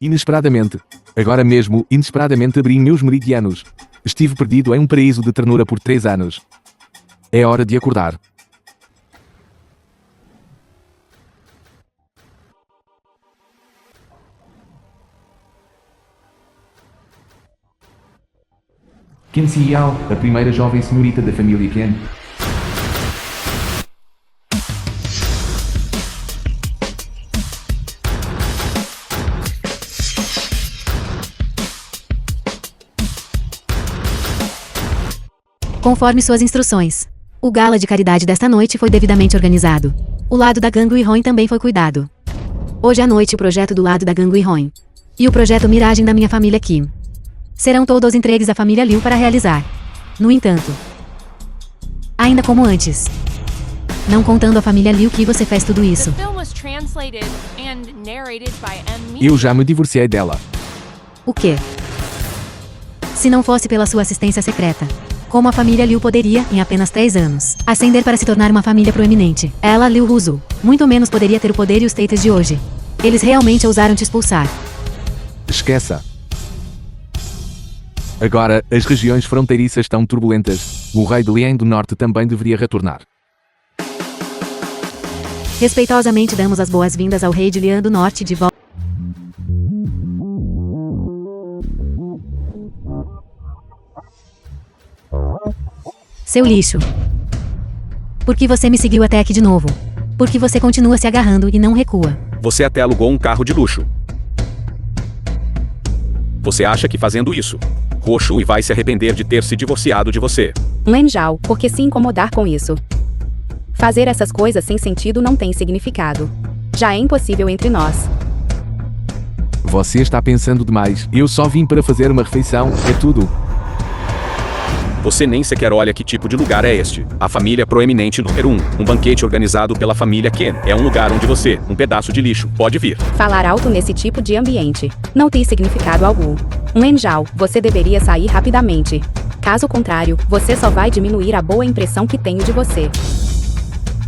Inesperadamente. Agora mesmo, inesperadamente abri meus meridianos. Estive perdido em um paraíso de ternura por 3 anos. É hora de acordar. Ken Xiao, a primeira jovem senhorita da família Ken. Conforme suas instruções. O gala de caridade desta noite foi devidamente organizado. O lado da Gang Weihong também foi cuidado. Hoje à noite o projeto do lado da Gang Weihong. E o projeto Miragem da minha família Kim. Serão todos entregues à família Liu para realizar. No entanto, ainda como antes. Não contando a família Liu que você fez tudo isso. Eu já me divorciei dela. O quê? Se não fosse pela sua assistência secreta. Como a família Liu poderia, em apenas 3 anos, ascender para se tornar uma família proeminente? Ela, Liu Ruzu, muito menos poderia ter o poder e os status de hoje. Eles realmente ousaram te expulsar. Esqueça. Agora, as regiões fronteiriças estão turbulentas. O rei de Lian do Norte também deveria retornar. Respeitosamente damos as boas-vindas ao rei de Lian do Norte de volta. Seu lixo. Por que você me seguiu até aqui de novo? Por que você continua se agarrando e não recua? Você até alugou um carro de luxo. Você acha que fazendo isso, Huoshui vai se arrepender de ter se divorciado de você? Len Zhao, por que se incomodar com isso? Fazer essas coisas sem sentido não tem significado. Já é impossível entre nós. Você está pensando demais. Eu só vim para fazer uma refeição, é tudo. Você nem sequer olha que tipo de lugar é este. A família proeminente número 1. Um banquete organizado pela família Ken. É um lugar onde você, um pedaço de lixo, pode vir. Falar alto nesse tipo de ambiente não tem significado algum. Len Zhao, você deveria sair rapidamente. Caso contrário, você só vai diminuir a boa impressão que tenho de você.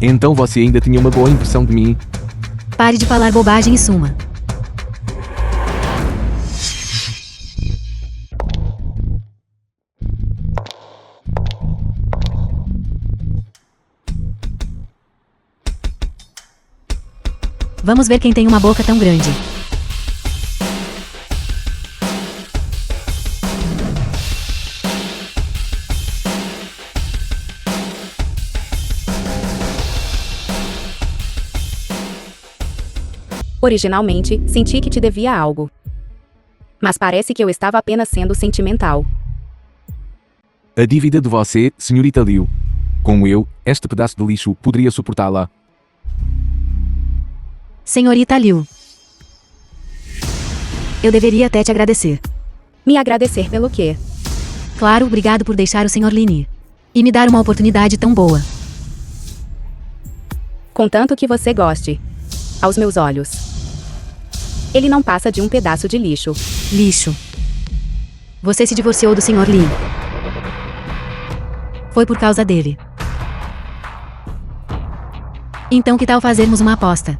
Então você ainda tinha uma boa impressão de mim? Pare de falar bobagem e suma. Vamos ver quem tem uma boca tão grande. Originalmente, senti que te devia algo. Mas parece que eu estava apenas sendo sentimental. A dívida de você, senhorita Liu. Como eu, este pedaço de lixo poderia suportá-la. Senhorita Liu. Eu deveria até te agradecer. Me agradecer pelo quê? Claro, obrigado por deixar o Sr. Lin ir. E me dar uma oportunidade tão boa. Contanto que você goste. Aos meus olhos. Ele não passa de um pedaço de lixo. Lixo. Você se divorciou do Sr. Lin. Foi por causa dele. Então que tal fazermos uma aposta?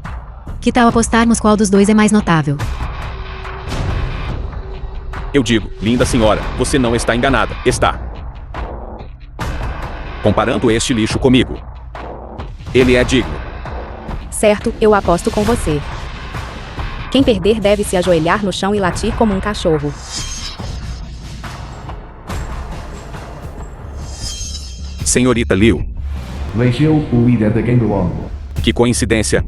Que tal apostarmos qual dos dois é mais notável? Eu digo, linda senhora, você não está enganada, está. Comparando este lixo comigo. Ele é digno. Certo, eu aposto com você. Quem perder deve se ajoelhar no chão e latir como um cachorro. Senhorita Liu. Lei Xiu, o líder da Gang Long. Que coincidência.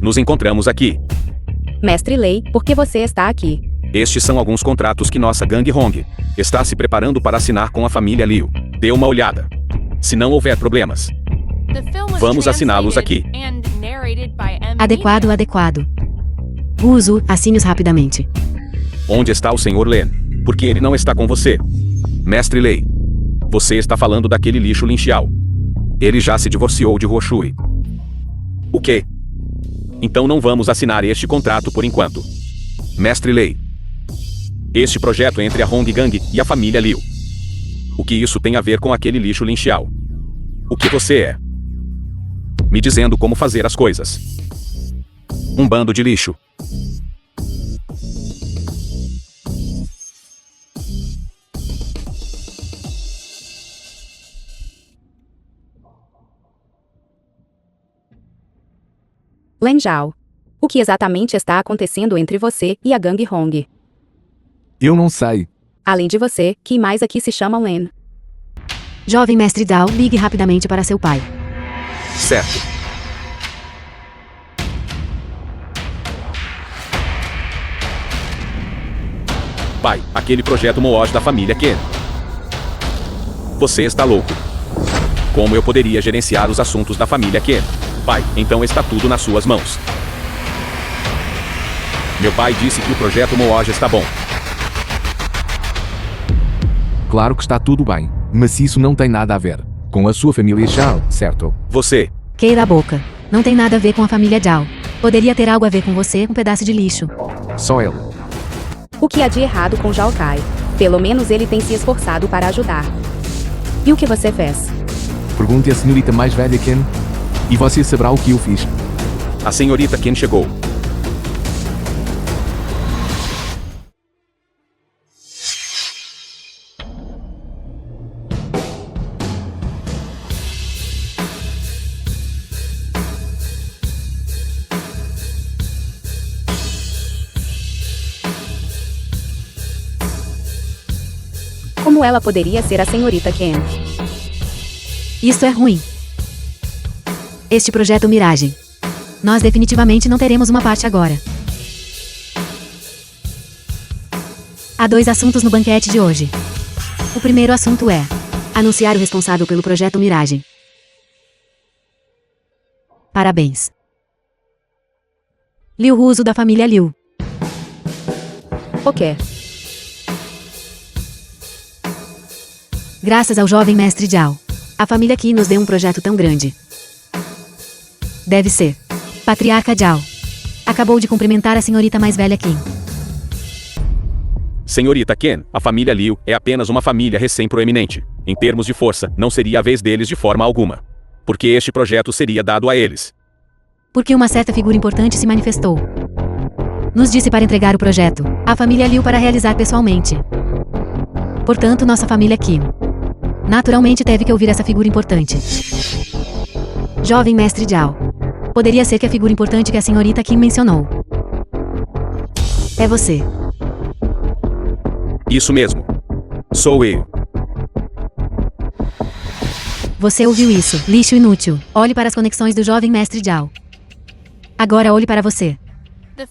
Nos encontramos aqui. Mestre Lei, por que você está aqui? Estes são alguns contratos que nossa Gang Hong está se preparando para assinar com a família Liu. Dê uma olhada. Se não houver problemas, vamos assiná-los aqui. Adequado, adequado. Uso, assine-os rapidamente. Onde está o Sr. Len? Porque ele não está com você. Mestre Lei. Você está falando daquele lixo Lin Xiao. Ele já se divorciou de Huoshui. O quê? Então não vamos assinar este contrato por enquanto. Mestre Lei. Este projeto é entre a Hong Gang e a família Liu. O que isso tem a ver com aquele lixo Lin Xiao? O que você é? Me dizendo como fazer as coisas. Um bando de lixo. Len Zhao. O que exatamente está acontecendo entre você e a gangue Hong? Eu não sei. Além de você, quem mais aqui se chama Len? Jovem mestre Zhao, ligue rapidamente para seu pai. Certo. Pai, aquele projeto Mooj da família Ken. Você está louco. Como eu poderia gerenciar os assuntos da família Ken? Pai, então está tudo nas suas mãos. Meu pai disse que o projeto Mooj está bom. Claro que está tudo bem, mas isso não tem nada a ver com a sua família Zhao, certo? Você, Queira a boca. Não tem nada a ver com a família Zhao. Poderia ter algo a ver com você, um pedaço de lixo. Só ele. O que há de errado com Zhao Kai? Pelo menos ele tem se esforçado para ajudar. E o que você fez? Pergunte à senhorita mais velha Ken. E você saberá o que eu fiz. a senhorita Ken chegou. Como ela poderia ser a senhorita Ken? Isso é ruim. Este projeto Miragem. Nós definitivamente não teremos uma parte agora. Há 2 assuntos no banquete de hoje. O primeiro assunto é anunciar o responsável pelo projeto Miragem. Parabéns. Liu Russo da família Liu. O quê? Graças ao jovem mestre Zhao, a família Qi nos deu um projeto tão grande. Deve ser. Patriarca Zhao. Acabou de cumprimentar a senhorita mais velha Qin. Senhorita Ken, a família Liu é apenas uma família recém-proeminente. Em termos de força, não seria a vez deles de forma alguma. Porque este projeto seria dado a eles. Porque uma certa figura importante se manifestou. Nos disse para entregar o projeto, a família Liu para realizar pessoalmente. Portanto, nossa família Qi naturalmente teve que ouvir essa figura importante. Jovem mestre Zhao. Poderia ser que a figura importante que a senhorita Qin mencionou. É você. Isso mesmo. Sou eu. Você ouviu isso, lixo inútil. Olhe para as conexões do jovem mestre Zhao. Agora olhe para você.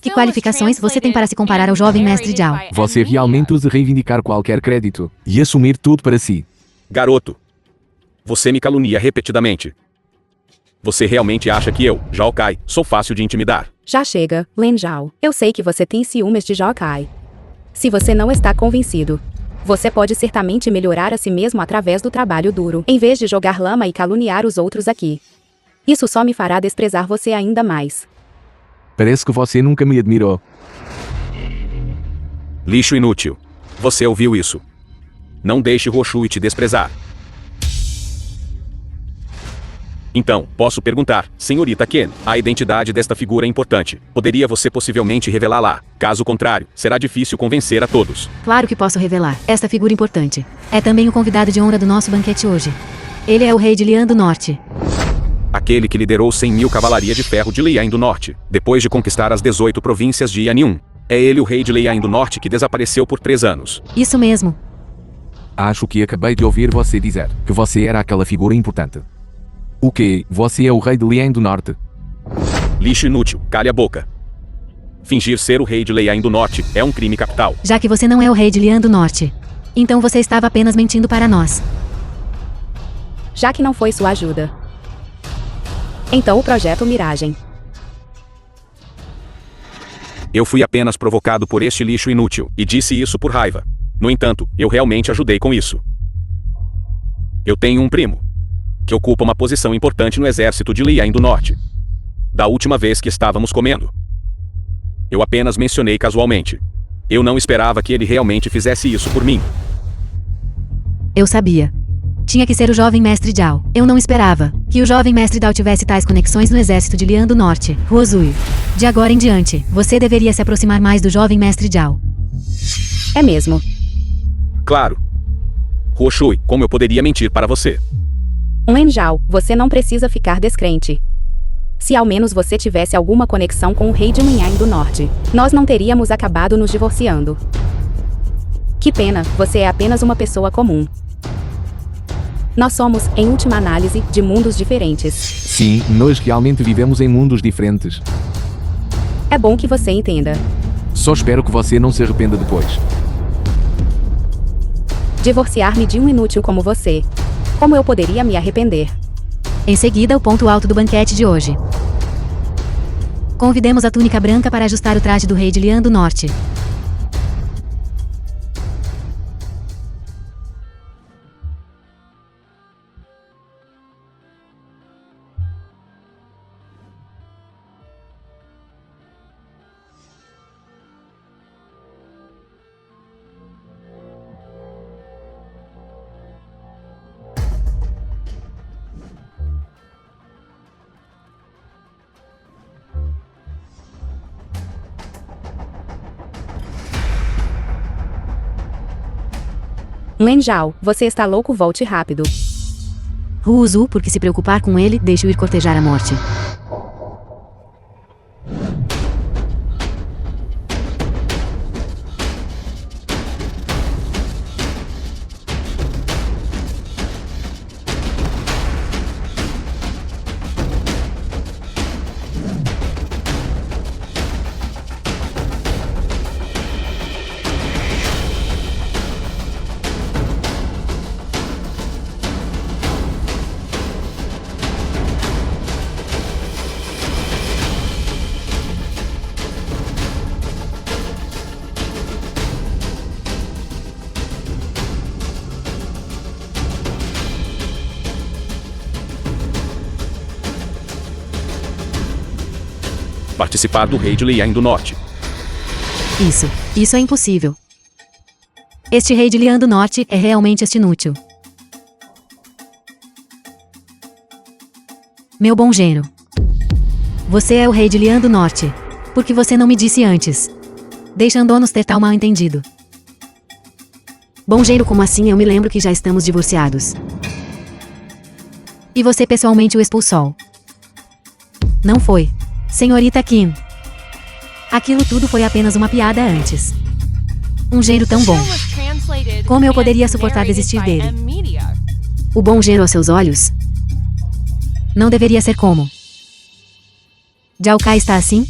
Que qualificações você tem para se comparar ao jovem mestre Zhao? Você realmente usa reivindicar qualquer crédito e assumir tudo para si. Garoto. Você me calunia repetidamente. Você realmente acha que eu, Zhao Kai, sou fácil de intimidar? Já chega, Len Zhao. Eu sei que você tem ciúmes de Zhao Kai. Se você não está convencido, você pode certamente melhorar a si mesmo através do trabalho duro, em vez de jogar lama e caluniar os outros aqui. Isso só me fará desprezar você ainda mais. Parece que você nunca me admirou. Lixo inútil. Você ouviu isso? Não deixe Roshui te desprezar. Então, posso perguntar, senhorita Ken, a identidade desta figura é importante. Poderia você possivelmente revelá-la? Caso contrário, será difícil convencer a todos. Claro que posso revelar. Esta figura importante é também o convidado de honra do nosso banquete hoje. Ele é o rei de Lian do Norte. Aquele que liderou 100.000 cavalaria de ferro de Lian do Norte, depois de conquistar as 18 províncias de Yanyun. É ele o rei de Lian do Norte que desapareceu por 3 anos. Isso mesmo. Acho que acabei de ouvir você dizer que você era aquela figura importante. O quê? Você é o rei de Lian do Norte? Lixo inútil, cale a boca. Fingir ser o rei de Lian do Norte é um crime capital. Já que você não é o rei de Lian do Norte, então você estava apenas mentindo para nós. Já que não foi sua ajuda. Então o projeto Miragem. Eu fui apenas provocado por este lixo inútil, e disse isso por raiva. No entanto, eu realmente ajudei com isso. Eu tenho um primo que ocupa uma posição importante no exército de Lian do Norte. Da última vez que estávamos comendo, eu apenas mencionei casualmente. Eu não esperava que ele realmente fizesse isso por mim. Eu sabia. Tinha que ser o jovem mestre Zhao. Eu não esperava que o jovem mestre Zhao tivesse tais conexões no exército de Lian do Norte. Ruozui. De agora em diante, você deveria se aproximar mais do jovem mestre Zhao. É mesmo. Claro. Roshui, como eu poderia mentir para você? Len Zhao, você não precisa ficar descrente. Se ao menos você tivesse alguma conexão com o rei de Minyan do Norte, nós não teríamos acabado nos divorciando. Que pena, você é apenas uma pessoa comum. Nós somos, em última análise, de mundos diferentes. Sim, nós realmente vivemos em mundos diferentes. É bom que você entenda. Só espero que você não se arrependa depois. Divorciar-me de um inútil como você. Como eu poderia me arrepender? Em seguida, o ponto alto do banquete de hoje. Convidemos a túnica branca para ajustar o traje do rei de Lian do Norte. Len Zhao, você está louco, volte rápido. Ruuzu, por que se preocupar com ele, deixe-o ir cortejar a morte. Participar do rei de Lian do Norte. Isso é impossível. Este rei de Lian do Norte é realmente este inútil. Meu bom genro. Você é o rei de Lian do Norte. Por que você não me disse antes? Deixando-nos ter tal mal entendido. Bom genro, como assim? Eu me lembro que já estamos divorciados. E você pessoalmente o expulsou. Não foi. Senhorita Kim. Aquilo tudo foi apenas uma piada antes. Um genro tão bom. Como eu poderia suportar desistir dele? O bom genro aos seus olhos? Não deveria ser como. Zhao Kai está assim?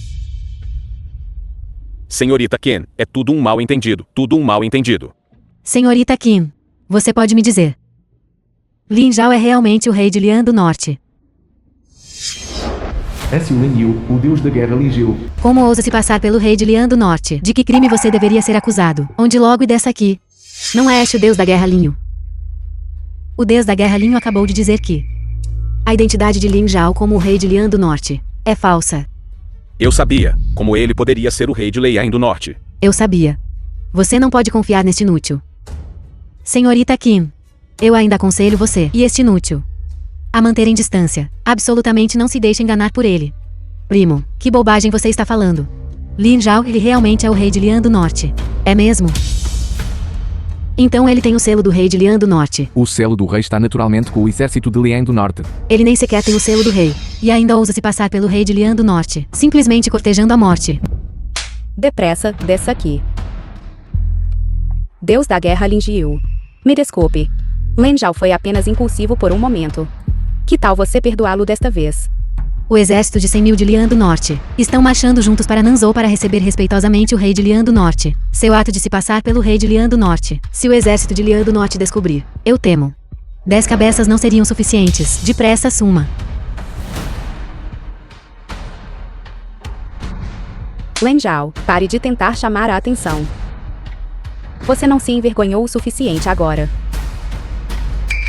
Senhorita Ken, é tudo um mal entendido. Tudo um mal entendido. Senhorita Kim, você pode me dizer. Lin Zhao é realmente o rei de Lian do Norte. É Xiu Lin Yu, o deus da guerra Lin Jiu. Como ousa se passar pelo rei de Lian do Norte? De que crime você deveria ser acusado? Onde logo e dessa aqui? Não é este o deus da guerra Linho? O deus da guerra Linho acabou de dizer que a identidade de Lin Zhao como o rei de Lian do Norte é falsa. Eu sabia, como ele poderia ser o rei de Lian do Norte. Eu sabia. Você não pode confiar neste inútil. Senhorita Kim, eu ainda aconselho você e este inútil a manterem distância. Absolutamente não se deixe enganar por ele. Primo, que bobagem você está falando? Lin Zhao, ele realmente é o rei de Lian do Norte. É mesmo? Então ele tem o selo do rei de Lian do Norte. O selo do rei está naturalmente com o exército de Lian do Norte. Ele nem sequer tem o selo do rei. E ainda ousa se passar pelo rei de Lian do Norte, simplesmente cortejando a morte. Depressa, desça aqui. Deus da guerra Lin Jiu. Me desculpe. Len Zhao foi apenas impulsivo por um momento. Que tal você perdoá-lo desta vez? O exército de 100 mil de Lian do Norte estão marchando juntos para Nanzhou para receber respeitosamente o rei de Lian do Norte. Seu ato de se passar pelo rei de Lian do Norte. Se o exército de Lian do Norte descobrir, eu temo. 10 cabeças não seriam suficientes. Depressa, suma. Len Zhao, pare de tentar chamar a atenção. Você não se envergonhou o suficiente agora.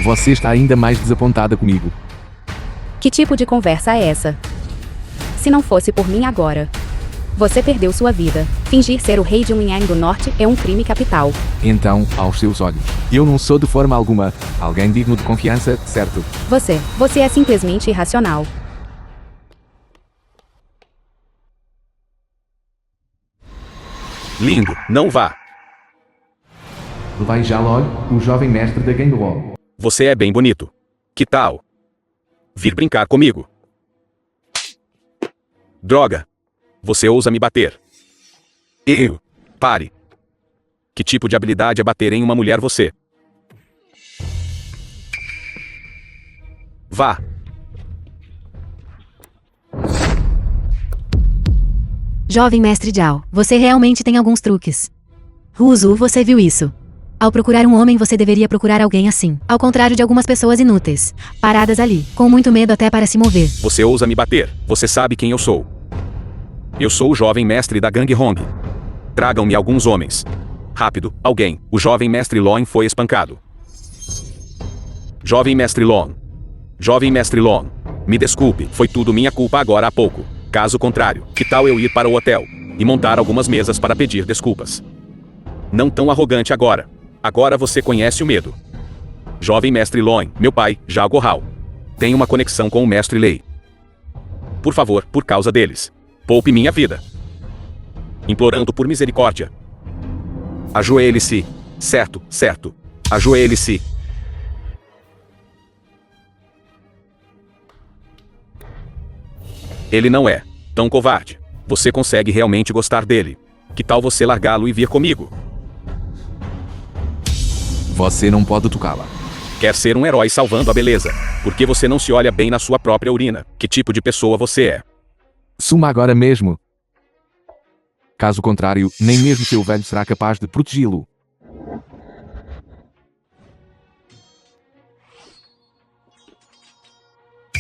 Você está ainda mais desapontada comigo. Que tipo de conversa é essa? Se não fosse por mim agora, você perdeu sua vida. Fingir ser o rei de Lian do Norte é um crime capital. Então, aos seus olhos, eu não sou de forma alguma alguém digno de confiança, certo? Você é simplesmente irracional. Lindo, não vá. Vai já logo, o jovem mestre da Ganguo. Você é bem bonito. Que tal vir brincar comigo? Droga! Você ousa me bater. Eu. Pare. Que tipo de habilidade é bater em uma mulher você? Vá. Jovem mestre Zhao, você realmente tem alguns truques. Ruzu, você viu isso? Ao procurar um homem, você deveria procurar alguém assim. Ao contrário de algumas pessoas inúteis, paradas ali, com muito medo até para se mover. Você ousa me bater. Você sabe quem eu sou. Eu sou o jovem mestre da gangue Hong. Tragam-me alguns homens. Rápido, alguém. O jovem mestre Long foi espancado. Jovem mestre Long. Jovem mestre Long. Me desculpe, foi tudo minha culpa agora há pouco. Caso contrário, que tal eu ir para o hotel e montar algumas mesas para pedir desculpas? Não tão arrogante agora. Agora você conhece o medo. Jovem mestre Long, meu pai, Zhao Guohao. Tem uma conexão com o mestre Lei. Por favor, por causa deles. Poupe minha vida. Implorando por misericórdia. Ajoelhe-se. Certo, certo. Ajoelhe-se. Ele não é tão covarde. Você consegue realmente gostar dele. Que tal você largá-lo e vir comigo? Você não pode tocá-la. Quer ser um herói salvando a beleza. Por que você não se olha bem na sua própria urina? Que tipo de pessoa você é? Suma agora mesmo. Caso contrário, nem mesmo seu velho será capaz de protegê-lo.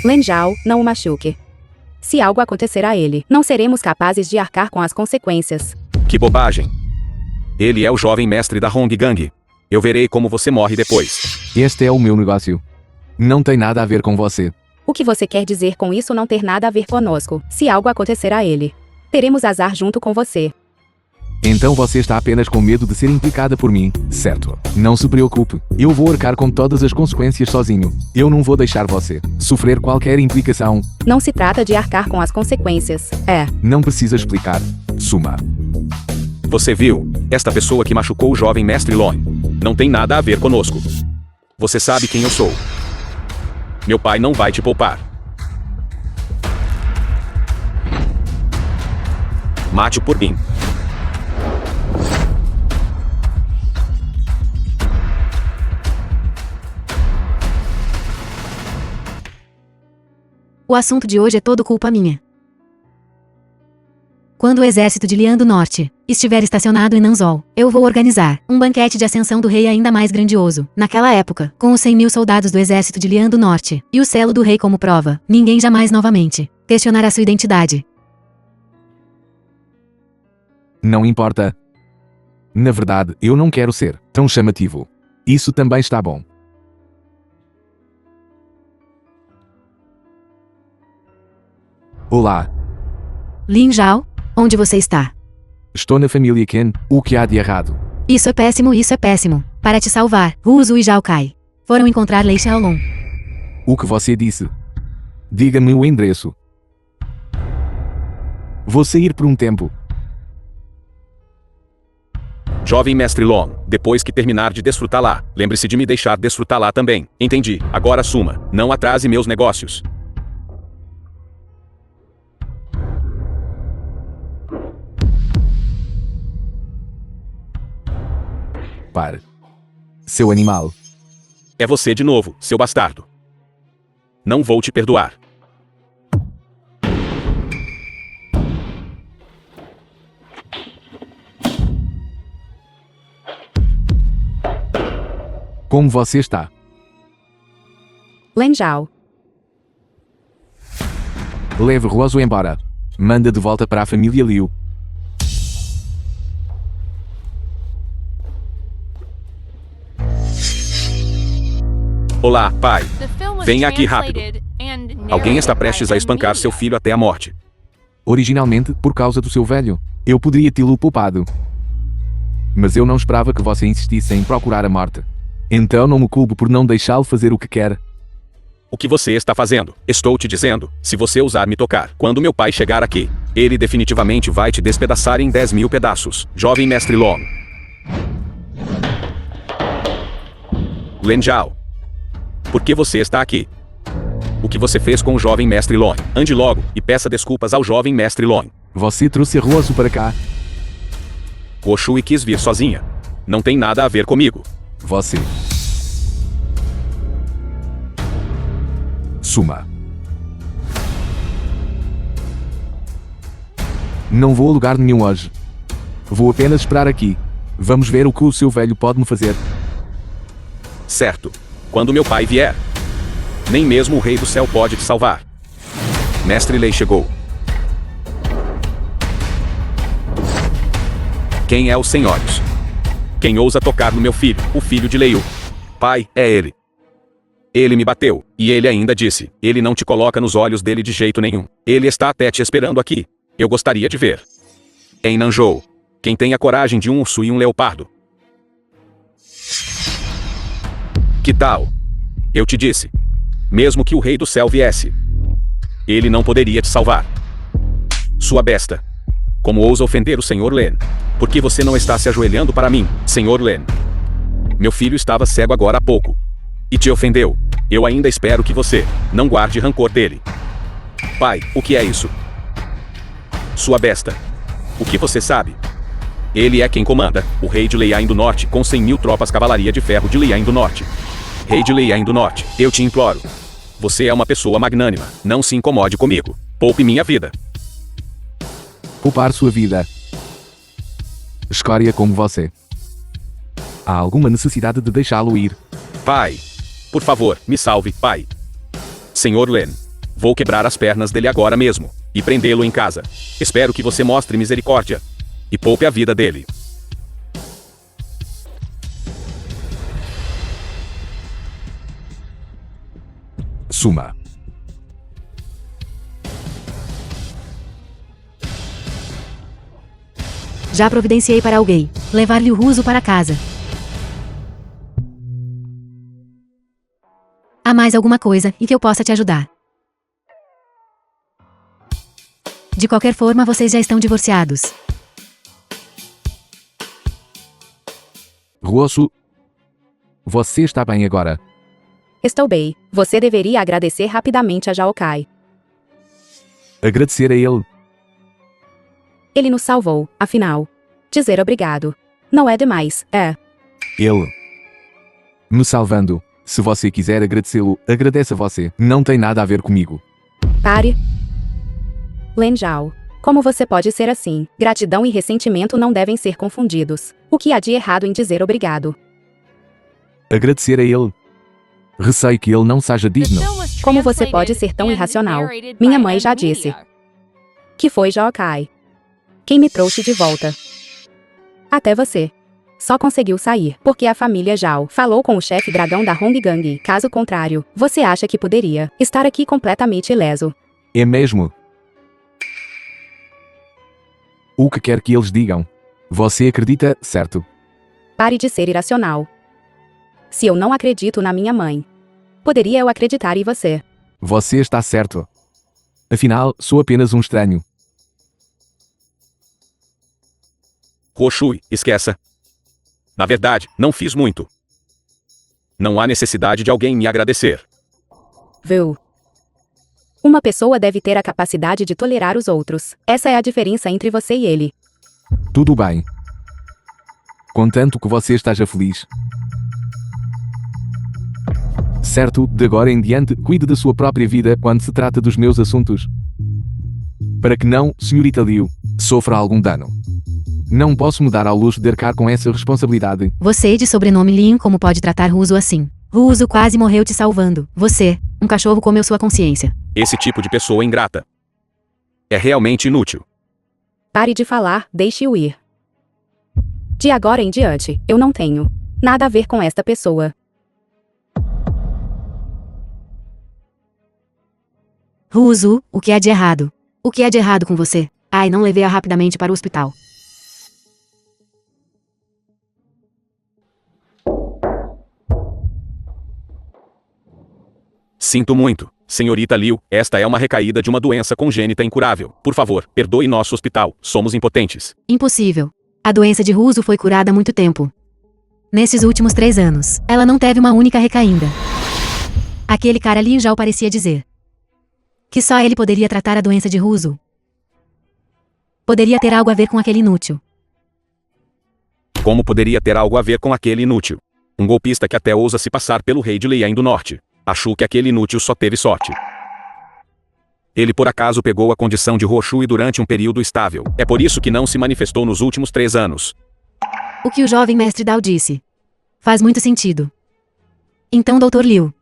Lin Zhao, não o machuque. Se algo acontecer a ele, não seremos capazes de arcar com as consequências. Que bobagem. Ele é o jovem mestre da Hong Gang. Eu verei como você morre depois. Este é o meu negócio. Não tem nada a ver com você. O que você quer dizer com isso não ter nada a ver conosco? Se algo acontecer a ele, teremos azar junto com você. Então você está apenas com medo de ser implicada por mim, certo? Não se preocupe. Eu vou arcar com todas as consequências sozinho. Eu não vou deixar você sofrer qualquer implicação. Não se trata de arcar com as consequências. Não precisa explicar. Suma. Você viu? Esta pessoa que machucou o jovem mestre Long. Não tem nada a ver conosco. Você sabe quem eu sou. Meu pai não vai te poupar. Mate-o por mim. O assunto de hoje é todo culpa minha. Quando o exército de Lian do Norte estiver estacionado em Nanzhou, eu vou organizar um banquete de ascensão do rei ainda mais grandioso. Naquela época, com os 100.000 soldados do exército de Lian do Norte e o selo do rei como prova, ninguém jamais novamente questionará sua identidade. Não importa. Na verdade, eu não quero ser tão chamativo. Isso também está bom. Olá. Lin Zhao, onde você está? Estou na família Ken. O que há de errado? Isso é péssimo, isso é péssimo. Para te salvar, Ruzu e Zhao Kai foram encontrar Lei Xiaolong. O que você disse? Diga-me o endereço. Vou sair por um tempo. Jovem mestre Long, depois que terminar de desfrutar lá, lembre-se de me deixar desfrutar lá também. Entendi. Agora suma. Não atrase meus negócios. Pare. Seu animal. É você de novo, seu bastardo. Não vou te perdoar. Como você está? Lin Zhao. Leve Roso embora. Manda de volta para a família Liu. Olá, pai. Venha aqui rápido. Alguém está prestes a espancar seu filho até a morte. Originalmente, por causa do seu velho, eu poderia tê-lo poupado. Mas eu não esperava que você insistisse em procurar a morte. Então não me culpo por não deixá-lo fazer o que quer. O que você está fazendo? Estou te dizendo, se você ousar me tocar, quando meu pai chegar aqui, ele definitivamente vai te despedaçar em 10.000 pedaços. Jovem mestre Long. Lin Zhao. Por que você está aqui? o que você fez com o jovem mestre Long. Ande logo, e peça desculpas ao jovem mestre Long. Você trouxe a Ruosu para cá. Roshui quis vir sozinha. Não tem nada a ver comigo. Você. Suma. Não vou a lugar nenhum hoje. Vou apenas esperar aqui. Vamos ver o que o seu velho pode me fazer. Certo. Quando meu pai vier. Nem mesmo o Rei do Céu pode te salvar. Mestre Lei chegou. Quem é os senhores? Quem ousa tocar no meu filho, o filho de Leiu? Pai, é ele. Ele me bateu, e ele ainda disse, ele não te coloca nos olhos dele de jeito nenhum. Ele está até te esperando aqui. Eu gostaria de ver. Em Nanzhou, quem tem a coragem de um urso e um leopardo? Que tal? Eu te disse. Mesmo que o Rei do Céu viesse, ele não poderia te salvar. Sua besta. Como ousa ofender o Sr. Len? Por que você não está se ajoelhando para mim, Sr. Len? Meu filho estava cego agora há pouco. E te ofendeu. Eu ainda espero que você não guarde rancor dele. Pai, o que é isso? Sua besta. O que você sabe? Ele é quem comanda, o rei de Liain do Norte, com 100.000 tropas cavalaria de ferro de Liain do Norte. Rei de Liain do Norte, eu te imploro. Você é uma pessoa magnânima, não se incomode comigo. Poupe minha vida. Poupar sua vida. Escória como você. Há alguma necessidade de deixá-lo ir? Pai. Por favor, me salve, pai. Sr. Len. Vou quebrar as pernas dele agora mesmo. E prendê-lo em casa. Espero que você mostre misericórdia. E poupe a vida dele. Suma. Já providenciei para alguém levar-lhe o Ruso para casa. Há mais alguma coisa em que eu possa te ajudar? De qualquer forma, vocês já estão divorciados. Ruosu. Você está bem agora. Estou bem. Você deveria agradecer rapidamente a Jaokai. Agradecer a ele. Ele nos salvou, afinal. Dizer obrigado. Não é demais, é. Ele. Me salvando. Se você quiser agradecê-lo, agradeça a você. Não tem nada a ver comigo. Pare. Len Zhao. Como você pode ser assim? Gratidão e ressentimento não devem ser confundidos. O que há de errado em dizer obrigado? Agradecer a ele. Receio que ele não seja digno. Como você pode ser tão irracional? Minha mãe já disse. Que foi Jaokai. Quem me trouxe de volta? Até você. Só conseguiu sair porque a família Zhao falou com o chefe dragão da Honggang. Caso contrário, você acha que poderia estar aqui completamente ileso? É mesmo? O que quer que eles digam. Você acredita, certo? Pare de ser irracional. Se eu não acredito na minha mãe, poderia eu acreditar em você? Você está certo. Afinal, sou apenas um estranho. Roshui, esqueça. Na verdade, não fiz muito. Não há necessidade de alguém me agradecer. Viu? Uma pessoa deve ter a capacidade de tolerar os outros. Essa é a diferença entre você e ele. Tudo bem. Contanto que você esteja feliz. Certo, de agora em diante, cuide da sua própria vida quando se trata dos meus assuntos. Para que não, senhorita Liu, sofra algum dano. Não posso me dar ao luxo de arcar com essa responsabilidade. Você de sobrenome Lin, como pode tratar Ruso assim? Ruso quase morreu te salvando. Você, um cachorro, comeu sua consciência. Esse tipo de pessoa ingrata é realmente inútil. Pare de falar, deixe-o ir. De agora em diante, eu não tenho nada a ver com esta pessoa. Ruso, o que há de errado? O que há de errado com você? Ai, não levei-a rapidamente para o hospital. Sinto muito, senhorita Liu, esta é uma recaída de uma doença congênita incurável. Por favor, perdoe nosso hospital, somos impotentes. Impossível. A doença de Ruso foi curada há muito tempo. Nesses últimos 3 anos, ela não teve uma única recaída. Aquele cara ali já o parecia dizer. Que só ele poderia tratar a doença de Russo. Poderia ter algo a ver com aquele inútil. Como poderia ter algo a ver com aquele inútil? Um golpista que até ousa se passar pelo rei de Lian do Norte. Achou que aquele inútil só teve sorte. Ele por acaso pegou a condição de Roshui durante um período estável. É por isso que não se manifestou nos últimos 3 anos. O que o jovem mestre Dao disse faz muito sentido. Então, Dr. Liu,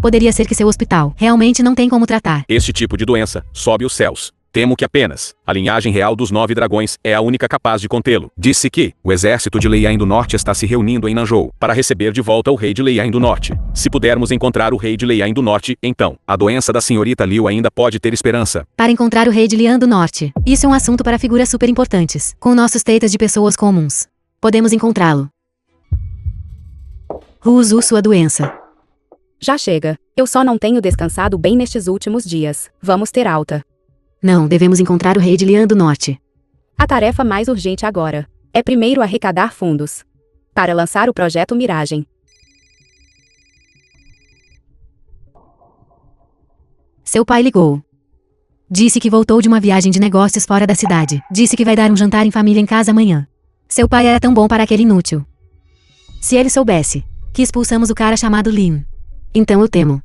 poderia ser que seu hospital realmente não tem como tratar. Este tipo de doença sobe os céus. Temo que apenas a linhagem real dos 9 dragões é a única capaz de contê-lo. Disse que o exército de Lian do Norte está se reunindo em Nanzhou para receber de volta o rei de Lian do Norte. Se pudermos encontrar o rei de Lian do Norte, então a doença da senhorita Liu ainda pode ter esperança. Para encontrar o rei de Lian do Norte, isso é um assunto para figuras super importantes. Com nossos tetas de pessoas comuns, podemos encontrá-lo. Russo, sua doença. Já chega. Eu só não tenho descansado bem nestes últimos dias. Vamos ter alta. Não, devemos encontrar o rei de Lian do Norte. A tarefa mais urgente agora é primeiro arrecadar fundos para lançar o projeto Miragem. Seu pai ligou. Disse que voltou de uma viagem de negócios fora da cidade. Disse que vai dar um jantar em família em casa amanhã. Seu pai era tão bom para aquele inútil. Se ele soubesse que expulsamos o cara chamado Lin, então eu temo.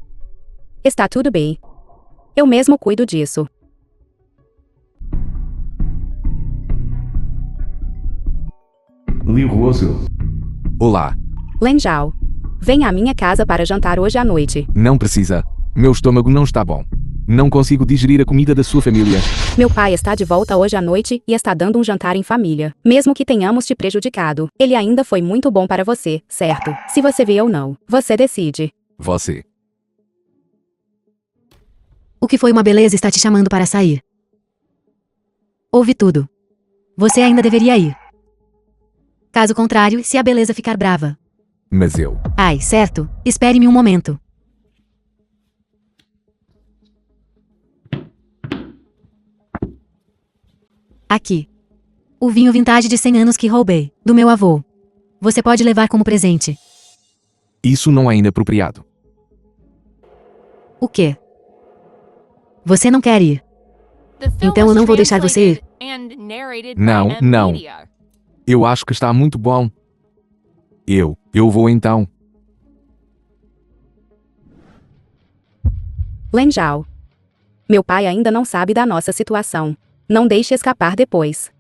Está tudo bem. Eu mesmo cuido disso. Liu Russo. Olá. Len Zhao, venha à minha casa para jantar hoje à noite. Não precisa. Meu estômago não está bom. Não consigo digerir a comida da sua família. Meu pai está de volta hoje à noite e está dando um jantar em família. Mesmo que tenhamos te prejudicado, ele ainda foi muito bom para você, certo? Se você vê ou não, você decide. Você. O que foi uma beleza está te chamando para sair. Ouvi tudo. Você ainda deveria ir. Caso contrário, se a beleza ficar brava. Mas eu. Ai, certo. Espere-me um momento. Aqui. O vinho vintage de 100 anos que roubei, do meu avô. Você pode levar como presente. Isso não é inapropriado. O quê? Você não quer ir? Então eu não vou deixar você ir. Não, não. Eu acho que está muito bom. Eu vou então. Len Zhao, meu pai ainda não sabe da nossa situação. Não deixe escapar depois.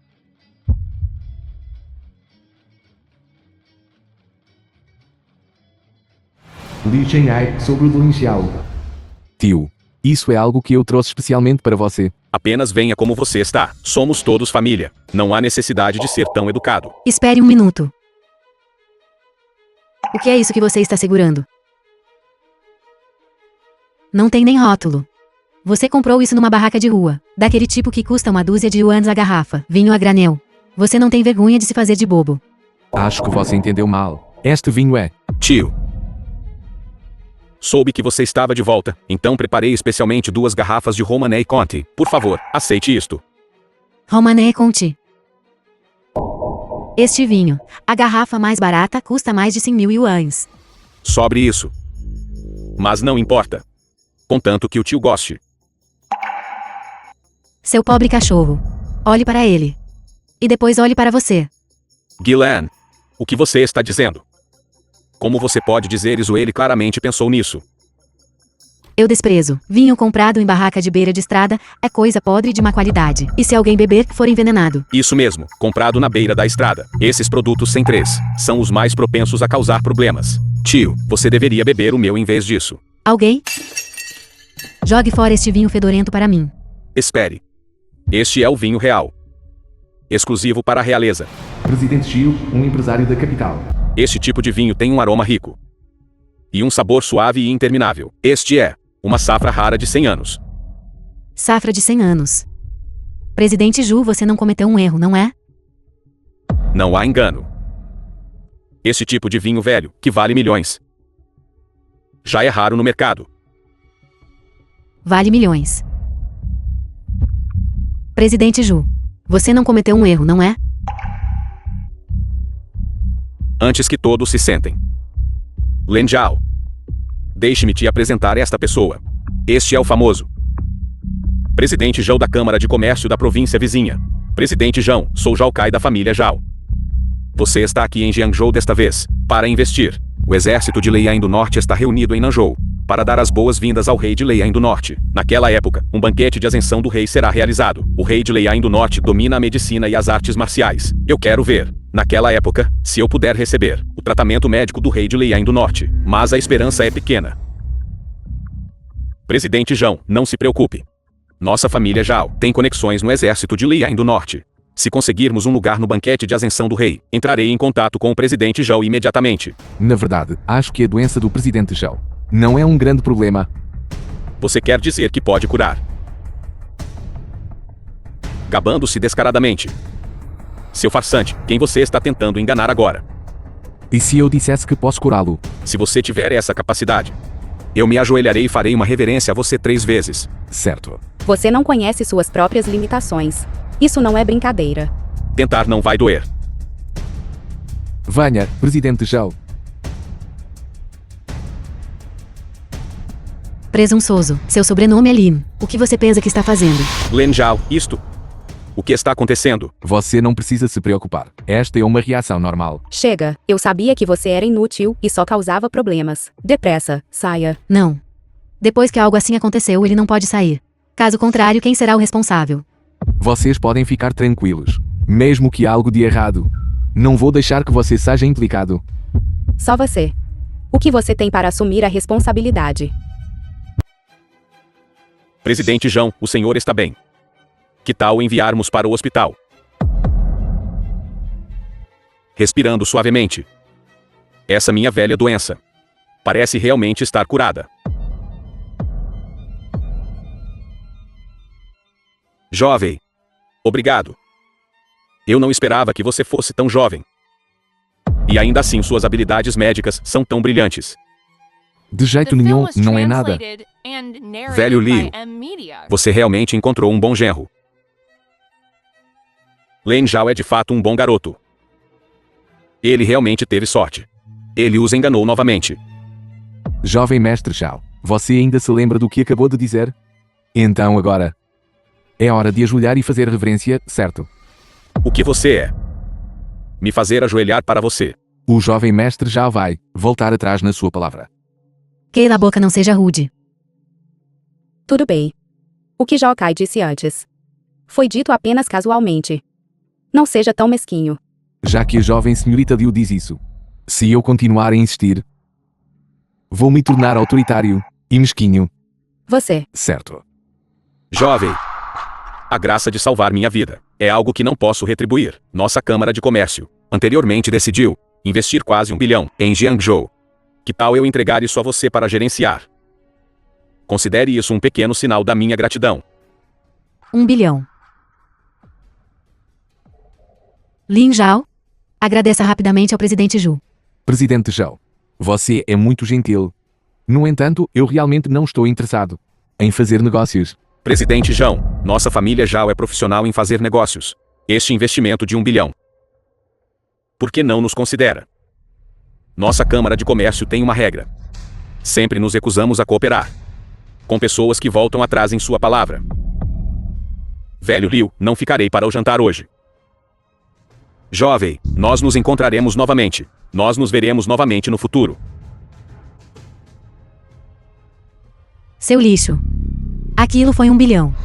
Li Chenhai sobre o Lin Xiao. Tio, isso é algo que eu trouxe especialmente para você. Apenas venha como você está. Somos todos família. Não há necessidade de ser tão educado. Espere um minuto. O que é isso que você está segurando? Não tem nem rótulo. Você comprou isso numa barraca de rua, daquele tipo que custa uma dúzia de yuans a garrafa, vinho a granel. Você não tem vergonha de se fazer de bobo. Acho que você entendeu mal. Este vinho é... Tio. Soube que você estava de volta, então preparei especialmente 2 garrafas de Romanée Conti. Por favor, aceite isto. Romanée Conti. Este vinho, a garrafa mais barata, custa mais de 100.000 yuans. Sobre isso. Mas não importa. Contanto que o tio goste. Seu pobre cachorro. Olhe para ele. E depois olhe para você. Guilan, o que você está dizendo? Como você pode dizer isso? Ele claramente pensou nisso. Eu desprezo. Vinho comprado em barraca de beira de estrada é coisa podre de má qualidade. E se alguém beber, for envenenado. Isso mesmo, comprado na beira da estrada. Esses produtos sem 3 são os mais propensos a causar problemas. Tio, você deveria beber o meu em vez disso. Alguém? Jogue fora este vinho fedorento para mim. Espere. Este é o vinho real. Exclusivo para a realeza. Presidente Xiu, um empresário da capital. Este tipo de vinho tem um aroma rico. E um sabor suave e interminável. Este é uma safra rara de 100 anos. Safra de 100 anos. Presidente Zhu, você não cometeu um erro, não é? Não há engano. Este tipo de vinho velho, que vale milhões, já é raro no mercado. Vale milhões. Presidente Zhu, você não cometeu um erro, não é? Antes que todos se sentem. Len Zhao. Deixe-me te apresentar esta pessoa. Este é o famoso Presidente Zhao da Câmara de Comércio da província vizinha. Presidente Zhao, sou Zhao Kai da família Zhao. Você está aqui em Jiangzhou desta vez, para investir. O exército de Liang do Norte está reunido em Nanzhou, para dar as boas-vindas ao rei de Liang do Norte. Naquela época, um banquete de ascensão do rei será realizado. O rei de Liang do Norte domina a medicina e as artes marciais. Eu quero ver, naquela época, se eu puder receber o tratamento médico do rei de Liang do Norte. Mas a esperança é pequena. Presidente Zhao, não se preocupe. Nossa família Zhao tem conexões no exército de Liang do Norte. Se conseguirmos um lugar no banquete de ascensão do rei, entrarei em contato com o presidente Zhao imediatamente. Na verdade, acho que a doença do presidente Zhao não é um grande problema. Você quer dizer que pode curar? Gabando-se descaradamente. Seu farsante, quem você está tentando enganar agora? E se eu dissesse que posso curá-lo? Se você tiver essa capacidade, eu me ajoelharei e farei uma reverência a você 3 vezes. Certo. Você não conhece suas próprias limitações. Isso não é brincadeira. Tentar não vai doer. Venha, presidente Zhao. Presunçoso, seu sobrenome é Lim. O que você pensa que está fazendo? Lin Zhao, isto? O que está acontecendo? Você não precisa se preocupar. Esta é uma reação normal. Chega, eu sabia que você era inútil e só causava problemas. Depressa, saia. Não. Depois que algo assim aconteceu, ele não pode sair. Caso contrário, quem será o responsável? Vocês podem ficar tranquilos. Mesmo que algo de errado, não vou deixar que você seja implicado. Só você. O que você tem para assumir a responsabilidade? Presidente Zhao, o senhor está bem. Que tal enviarmos para o hospital? Respirando suavemente. Essa minha velha doença parece realmente estar curada. Jovem. Obrigado. Eu não esperava que você fosse tão jovem. E ainda assim suas habilidades médicas são tão brilhantes. De jeito nenhum, não é nada. Velho Liu, você realmente encontrou um bom genro. Lin Zhao é de fato um bom garoto. Ele realmente teve sorte. Ele os enganou novamente. Jovem mestre Zhao, você ainda se lembra do que acabou de dizer? Então agora, é hora de ajoelhar e fazer reverência, certo? O que você é? Me fazer ajoelhar para você. O jovem mestre já vai voltar atrás na sua palavra. Queira a boca, não seja rude. Tudo bem. O que Zhao Kai disse antes foi dito apenas casualmente. Não seja tão mesquinho. Já que a jovem senhorita Liu diz isso, se eu continuar a insistir, vou me tornar autoritário e mesquinho. Você. Certo. Jovem. A graça de salvar minha vida é algo que não posso retribuir. Nossa Câmara de Comércio anteriormente decidiu investir quase 1 bilhão em Jiangzhou. Que tal eu entregar isso a você para gerenciar? Considere isso um pequeno sinal da minha gratidão. 1 bilhão. Lin Zhao, agradeça rapidamente ao presidente Zhu. Presidente Zhao, você é muito gentil. No entanto, eu realmente não estou interessado em fazer negócios. Presidente Zhao, nossa família Zhao é profissional em fazer negócios. Este investimento de 1 bilhão. Por que não nos considera? Nossa Câmara de Comércio tem uma regra. Sempre nos recusamos a cooperar com pessoas que voltam atrás em sua palavra. Velho Liu, não ficarei para o jantar hoje. Jovem, nós nos encontraremos novamente. Nós nos veremos novamente no futuro. Seu lixo. Aquilo foi 1 bilhão.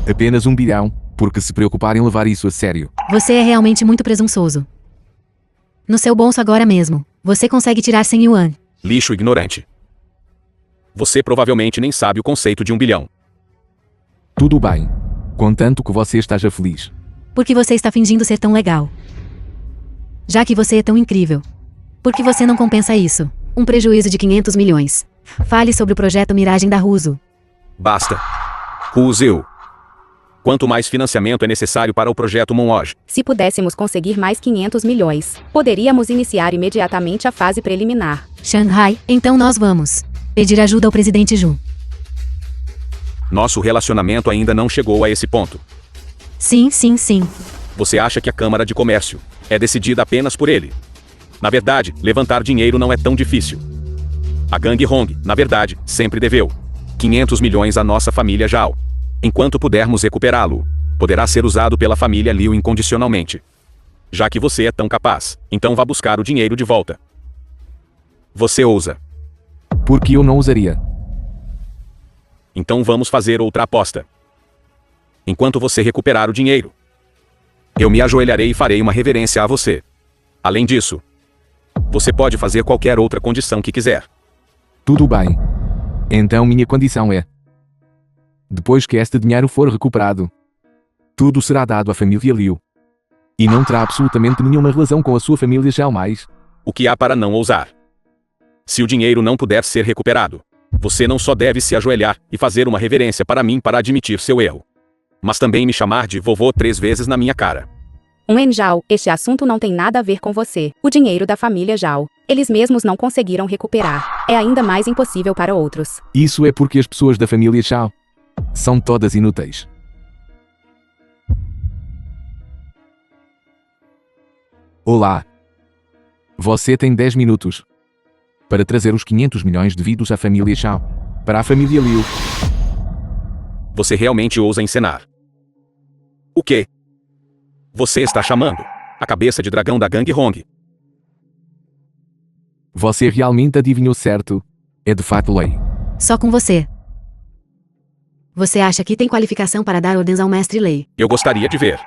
Apenas 1 bilhão, porque se preocupar em levar isso a sério. Você é realmente muito presunçoso. No seu bolso agora mesmo, você consegue tirar 100 yuan. Lixo ignorante. Você provavelmente nem sabe o conceito de 1 bilhão. Tudo bem. Contanto que você esteja feliz. Por que você está fingindo ser tão legal? Já que você é tão incrível. Por que você não compensa isso? Um prejuízo de 500 milhões. Fale sobre o projeto Miragem da Russo. Basta. Russo. Quanto mais financiamento é necessário para o projeto Monoj? Se pudéssemos conseguir mais 500 milhões, poderíamos iniciar imediatamente a fase preliminar. Shanghai, então nós vamos pedir ajuda ao presidente Zhu. Nosso relacionamento ainda não chegou a esse ponto. Sim, sim, sim. Você acha que a Câmara de Comércio é decidida apenas por ele? Na verdade, levantar dinheiro não é tão difícil. A Gangue Hong, na verdade, sempre deveu 500 milhões à nossa família Zhao. Enquanto pudermos recuperá-lo, poderá ser usado pela família Liu incondicionalmente. Já que você é tão capaz, então vá buscar o dinheiro de volta. Você ousa. Porque eu não usaria. Então vamos fazer outra aposta. Enquanto você recuperar o dinheiro, eu me ajoelharei e farei uma reverência a você. Além disso, você pode fazer qualquer outra condição que quiser. Tudo bem. Então minha condição é: depois que este dinheiro for recuperado, tudo será dado à família Liu. E não terá absolutamente nenhuma relação com a sua família jamais. O que há para não ousar? Se o dinheiro não puder ser recuperado, você não só deve se ajoelhar e fazer uma reverência para mim para admitir seu erro, mas também me chamar de vovô 3 vezes na minha cara. Wen Zhao, este assunto não tem nada a ver com você. O dinheiro da família Zhao, eles mesmos não conseguiram recuperar. É ainda mais impossível para outros. Isso é porque as pessoas da família Shao são todas inúteis. Olá. Você tem 10 minutos para trazer os 500 milhões devidos à família Shao para a família Liu. Você realmente ousa encenar? O quê? Você está chamando a cabeça de dragão da gangue Hong? Você realmente adivinhou certo. É de fato lei. Só com você. Você acha que tem qualificação para dar ordens ao mestre Lei? Eu gostaria de ver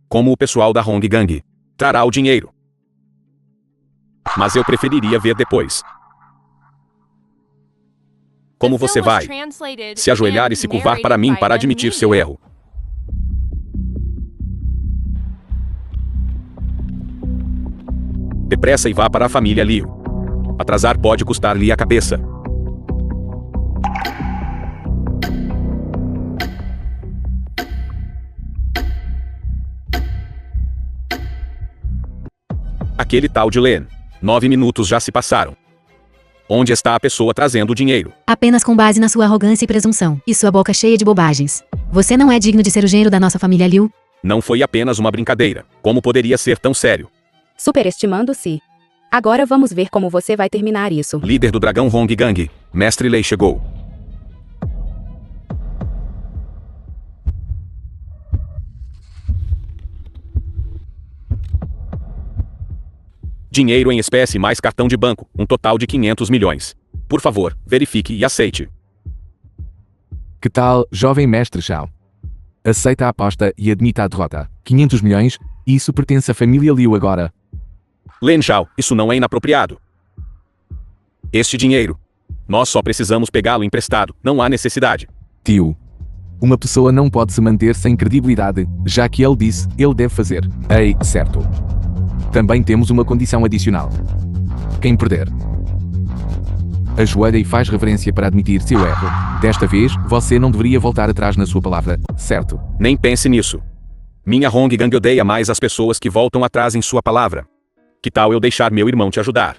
como o pessoal da Hong Gang trará o dinheiro. Mas eu preferiria ver depois. Como você vai se ajoelhar e se curvar para mim para admitir seu erro? Depressa e vá para a família Liu. Atrasar pode custar-lhe a cabeça. Aquele tal de Len. 9 minutos já se passaram. Onde está a pessoa trazendo o dinheiro? Apenas com base na sua arrogância e presunção, e sua boca cheia de bobagens. Você não é digno de ser o genro da nossa família Liu? Não foi apenas uma brincadeira. Como poderia ser tão sério? Superestimando-se. Agora vamos ver como você vai terminar isso. Líder do dragão Hong Gang, Mestre Lei chegou. Dinheiro em espécie mais cartão de banco, um total de 500 milhões. Por favor, verifique e aceite. Que tal, jovem mestre Shao? Aceita a aposta e admita a derrota. 500 milhões? Isso pertence à família Liu agora. Len Zhao, isso não é inapropriado. Este dinheiro, nós só precisamos pegá-lo emprestado, não há necessidade. Tio. Uma pessoa não pode se manter sem credibilidade, já que ele disse, ele deve fazer. Ei, certo. Também temos uma condição adicional. Quem perder, ajoelha e faz reverência para admitir seu erro. Desta vez, você não deveria voltar atrás na sua palavra, certo? Nem pense nisso. Minha Hong Gang odeia mais as pessoas que voltam atrás em sua palavra. Que tal eu deixar meu irmão te ajudar?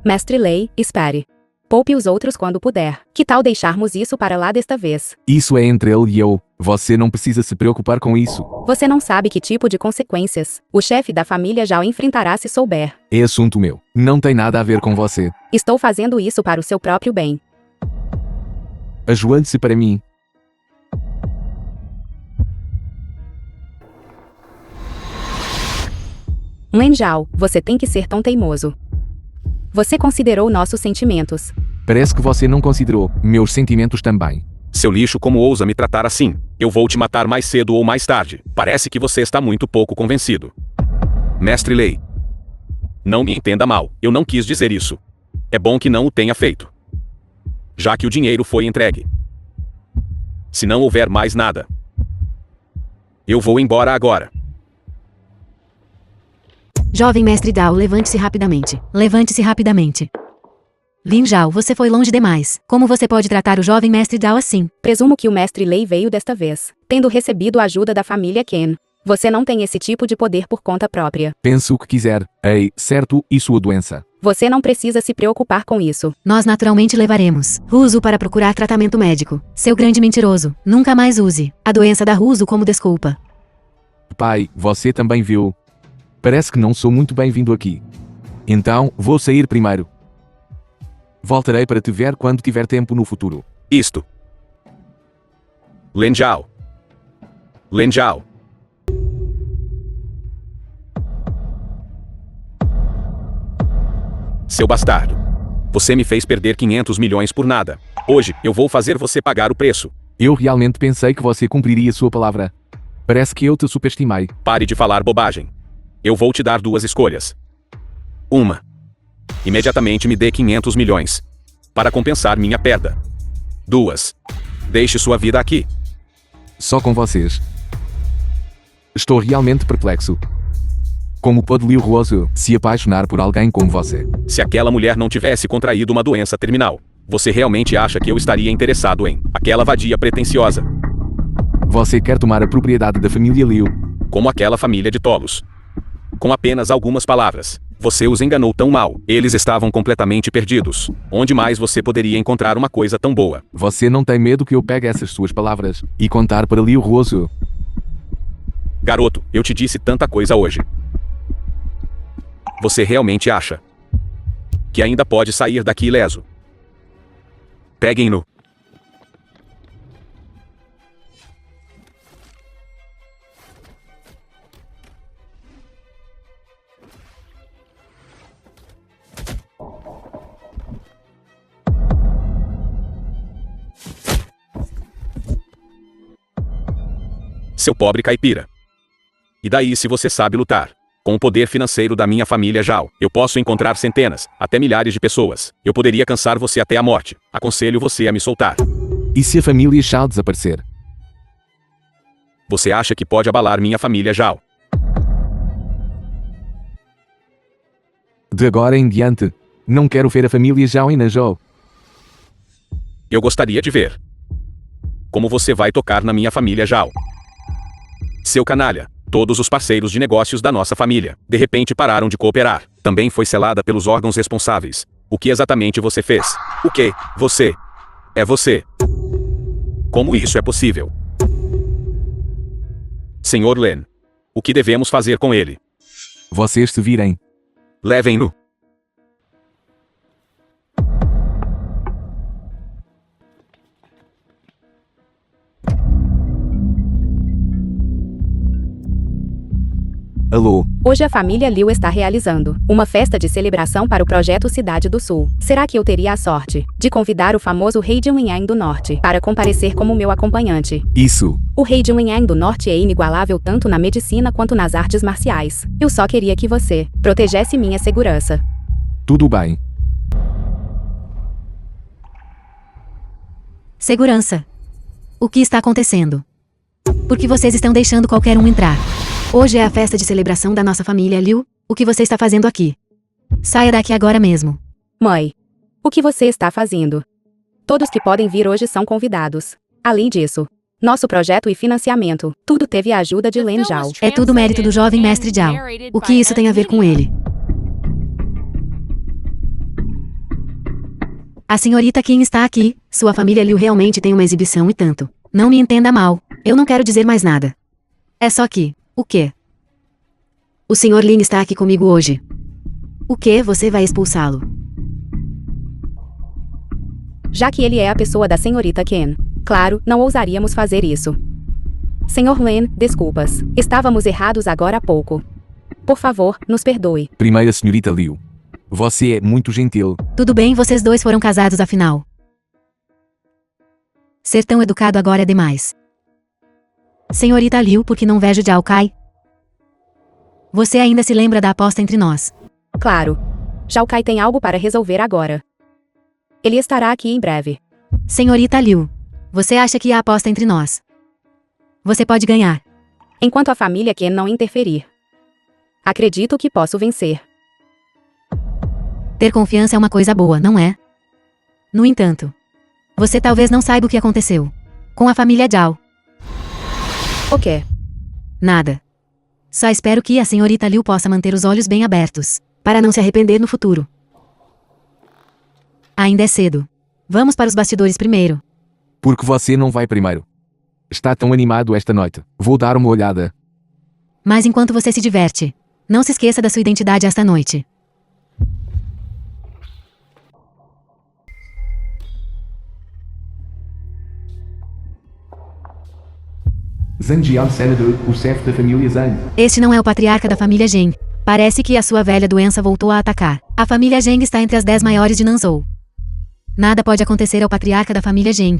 Mestre Lei, espere. Poupe os outros quando puder. Que tal deixarmos isso para lá desta vez? Isso é entre ele e eu. Você não precisa se preocupar com isso. Você não sabe que tipo de consequências o chefe da família já o enfrentará se souber. É assunto meu. Não tem nada a ver com você. Estou fazendo isso para o seu próprio bem. Ajoelhe-se para mim. Wen Zhao, você tem que ser tão teimoso. Você considerou nossos sentimentos. Parece que você não considerou meus sentimentos também. Seu lixo, como ousa me tratar assim? Eu vou te matar mais cedo ou mais tarde. Parece que você está muito pouco convencido. Mestre Lei. Não me entenda mal, eu não quis dizer isso. É bom que não o tenha feito. Já que o dinheiro foi entregue. Se não houver mais nada, eu vou embora agora. Jovem mestre Dao, levante-se rapidamente. Levante-se rapidamente. Lin Zhao, você foi longe demais. Como você pode tratar o jovem mestre Dao assim? Presumo que o mestre Lei veio desta vez, tendo recebido a ajuda da família Ken. Você não tem esse tipo de poder por conta própria. Pense o que quiser. Ei, certo, e sua doença? Você não precisa se preocupar com isso. Nós naturalmente levaremos Russo para procurar tratamento médico. Seu grande mentiroso. Nunca mais use a doença da Russo como desculpa. Pai, você também viu. Parece que não sou muito bem-vindo aqui. Então, vou sair primeiro. Voltarei para te ver quando tiver tempo no futuro. Isto. Lin Zhao. Lin Zhao. Seu bastardo. Você me fez perder 500 milhões por nada. Hoje, eu vou fazer você pagar o preço. Eu realmente pensei que você cumpriria sua palavra. Parece que eu te superestimei. Pare de falar bobagem. Eu vou te dar 2 escolhas. Uma. Imediatamente me dê 500 milhões. Para compensar minha perda. 2. Deixe sua vida aqui. Só com vocês. Estou realmente perplexo. Como pode Liu Ruozu se apaixonar por alguém como você? Se aquela mulher não tivesse contraído uma doença terminal, você realmente acha que eu estaria interessado em aquela vadia pretensiosa? Você quer tomar a propriedade da família Liu? Como aquela família de tolos. Com apenas algumas palavras, você os enganou tão mal. Eles estavam completamente perdidos. Onde mais você poderia encontrar uma coisa tão boa? Você não tem medo que eu pegue essas suas palavras e contar para Liu Ruozu? Garoto, eu te disse tanta coisa hoje. Você realmente acha que ainda pode sair daqui ileso? Peguem-no. Seu pobre caipira. E daí se você sabe lutar? Com o poder financeiro da minha família Zhao, eu posso encontrar centenas, até milhares de pessoas. Eu poderia cansar você até a morte. Aconselho você a me soltar. E se a família Zhao desaparecer? Você acha que pode abalar minha família Zhao? De agora em diante, não quero ver a família Zhao em Nanzhou. Eu gostaria de ver como você vai tocar na minha família Zhao. Seu canalha. Todos os parceiros de negócios da nossa família, de repente pararam de cooperar. Também foi selada pelos órgãos responsáveis. O que exatamente você fez? O que? Você. É você. Como isso é possível? Senhor Lin. O que devemos fazer com ele? Vocês se virem. Levem-no. Alô? Hoje a família Liu está realizando uma festa de celebração para o projeto Cidade do Sul. Será que eu teria a sorte de convidar o famoso rei de Linyang do Norte para comparecer como meu acompanhante? Isso. O rei de Linyang do Norte é inigualável tanto na medicina quanto nas artes marciais. Eu só queria que você protegesse minha segurança. Tudo bem. Segurança. O que está acontecendo? Por que vocês estão deixando qualquer um entrar? Hoje é a festa de celebração da nossa família Liu. O que você está fazendo aqui? Saia daqui agora mesmo. Mãe, o que você está fazendo? Todos que podem vir hoje são convidados. Além disso, nosso projeto e financiamento, tudo teve a ajuda de Lin Zhao. É tudo mérito do jovem mestre Zhao. O que isso tem a ver com ele? A senhorita Qin está aqui. Sua família Liu realmente tem uma exibição e tanto. Não me entenda mal. Eu não quero dizer mais nada. É só que... O quê? O Sr. Lin está aqui comigo hoje. O que? Você vai expulsá-lo? Já que ele é a pessoa da senhorita Qin. Claro, não ousaríamos fazer isso. Sr. Lin, desculpas. Estávamos errados agora há pouco. Por favor, nos perdoe. Primeira senhorita Liu. Você é muito gentil. Tudo bem, vocês dois foram casados afinal. Ser tão educado agora é demais. Senhorita Liu, por que não vejo Zhao Kai? Você ainda se lembra da aposta entre nós? Claro. Zhao Kai tem algo para resolver agora. Ele estará aqui em breve. Senhorita Liu, você acha que há aposta entre nós? Você pode ganhar. Enquanto a família Qin não interferir. Acredito que posso vencer. Ter confiança é uma coisa boa, não é? No entanto, você talvez não saiba o que aconteceu com a família Zhao. O quê? Nada. Só espero que a senhorita Liu possa manter os olhos bem abertos, para não se arrepender no futuro. Ainda é cedo. Vamos para os bastidores primeiro. Porque você não vai primeiro. Está tão animado esta noite. Vou dar uma olhada. Mas enquanto você se diverte, não se esqueça da sua identidade esta noite. Zhang Jian Senador, o chefe da família Zhang. Este não é o patriarca da família Zheng. Parece que a sua velha doença voltou a atacar. A família Zheng está entre as 10 maiores de Nanzhou. Nada pode acontecer ao patriarca da família Zheng.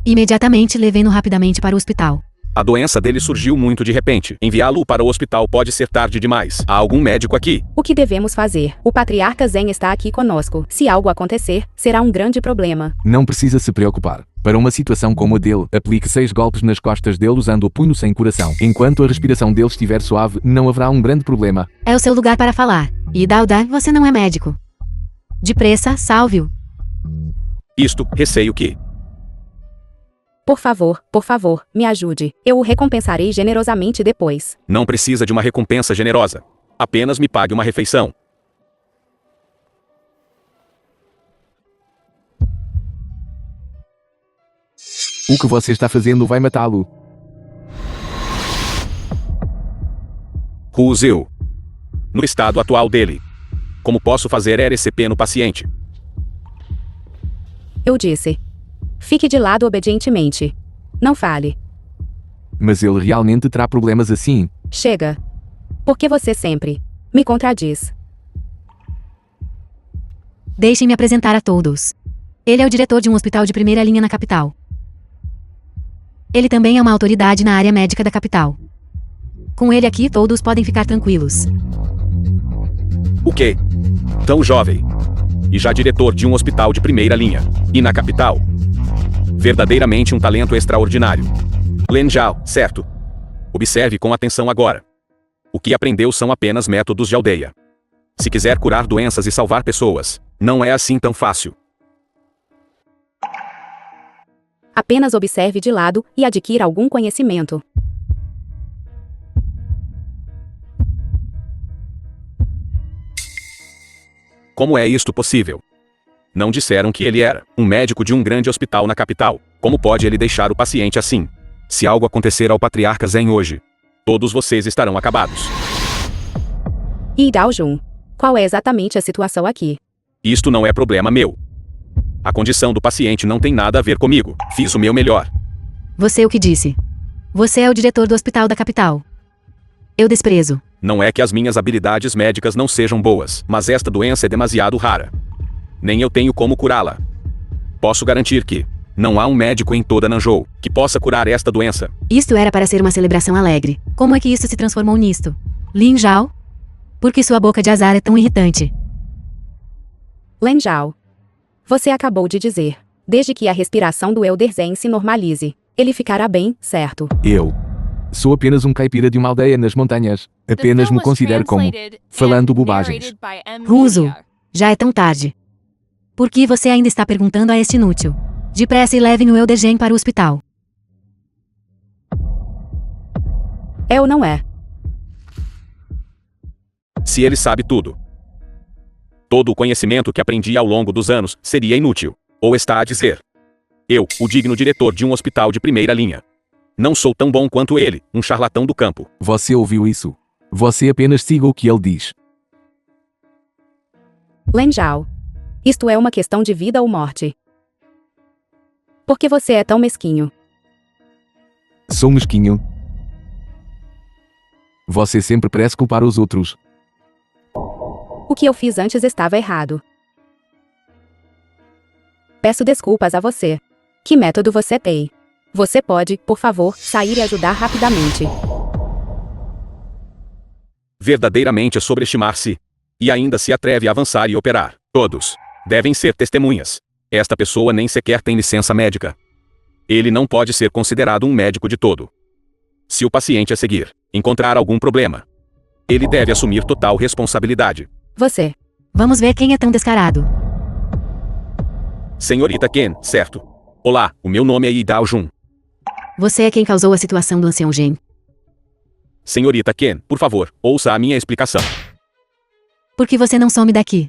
Imediatamente levem-no rapidamente para o hospital. A doença dele surgiu muito de repente. Enviá-lo para o hospital pode ser tarde demais. Há algum médico aqui? O que devemos fazer? O patriarca Zheng está aqui conosco. Se algo acontecer, será um grande problema. Não precisa se preocupar. Para uma situação como a dele, aplique 6 golpes nas costas dele usando o punho sem coração. Enquanto a respiração dele estiver suave, não haverá um grande problema. É o seu lugar para falar. E Dalda, você não é médico. Depressa, salve-o. Isto, receio que... Por favor, me ajude. Eu o recompensarei generosamente depois. Não precisa de uma recompensa generosa. Apenas me pague uma refeição. O que você está fazendo vai matá-lo. Ruseu. No estado atual dele. Como posso fazer RCP no paciente? Eu disse. Fique de lado obedientemente. Não fale. Mas ele realmente terá problemas assim. Chega. Porque você sempre me contradiz. Deixem-me apresentar a todos. Ele é o diretor de um hospital de primeira linha na capital. Ele também é uma autoridade na área médica da capital. Com ele aqui, todos podem ficar tranquilos. O quê? Tão jovem. E já diretor de um hospital de primeira linha. E na capital. Verdadeiramente um talento extraordinário. Lin Zhao, certo? Observe com atenção agora. O que aprendeu são apenas métodos de aldeia. Se quiser curar doenças e salvar pessoas, não é assim tão fácil. Apenas observe de lado e adquira algum conhecimento. Como é isto possível? Não disseram que ele era um médico de um grande hospital na capital. Como pode ele deixar o paciente assim? Se algo acontecer ao patriarca Zheng hoje, todos vocês estarão acabados. E Dao Jun, qual é exatamente a situação aqui? Isto não é problema meu. A condição do paciente não tem nada a ver comigo. Fiz o meu melhor. Você o que disse? Você é o diretor do hospital da capital. Eu desprezo. Não é que as minhas habilidades médicas não sejam boas, mas esta doença é demasiado rara. Nem eu tenho como curá-la. Posso garantir que não há um médico em toda Nanzhou que possa curar esta doença. Isto era para ser uma celebração alegre. Como é que isso se transformou nisto? Lin Zhao? Por que sua boca de azar é tão irritante? Lin Zhao. Você acabou de dizer. Desde que a respiração do Elder Zheng se normalize, ele ficará bem, certo? Eu sou apenas um caipira de uma aldeia nas montanhas. Apenas me considero como falando bobagens. Ruso, já é tão tarde. Por que você ainda está perguntando a este inútil? Depressa e levem o Elder Zheng para o hospital. É ou não é? Se ele sabe tudo, todo o conhecimento que aprendi ao longo dos anos seria inútil. Ou está a dizer: eu, o digno diretor de um hospital de primeira linha, não sou tão bom quanto ele, um charlatão do campo. Você ouviu isso? Você apenas siga o que ele diz. Lin Zhao. Isto é uma questão de vida ou morte. Por que você é tão mesquinho? Sou mesquinho. Você sempre parece culpar os outros. O que eu fiz antes estava errado. Peço desculpas a você. Que método você tem? Você pode, por favor, sair e ajudar rapidamente. Verdadeiramente é sobreestimar-se. E ainda se atreve a avançar e operar. Todos devem ser testemunhas. Esta pessoa nem sequer tem licença médica. Ele não pode ser considerado um médico de todo. Se o paciente a seguir encontrar algum problema, ele deve assumir total responsabilidade. Você. Vamos ver quem é tão descarado. Senhorita Ken, certo? Olá, o meu nome é Yi Dao Jun. Você é quem causou a situação do ancião Zheng. Senhorita Ken, por favor, ouça a minha explicação. Por que você não some daqui?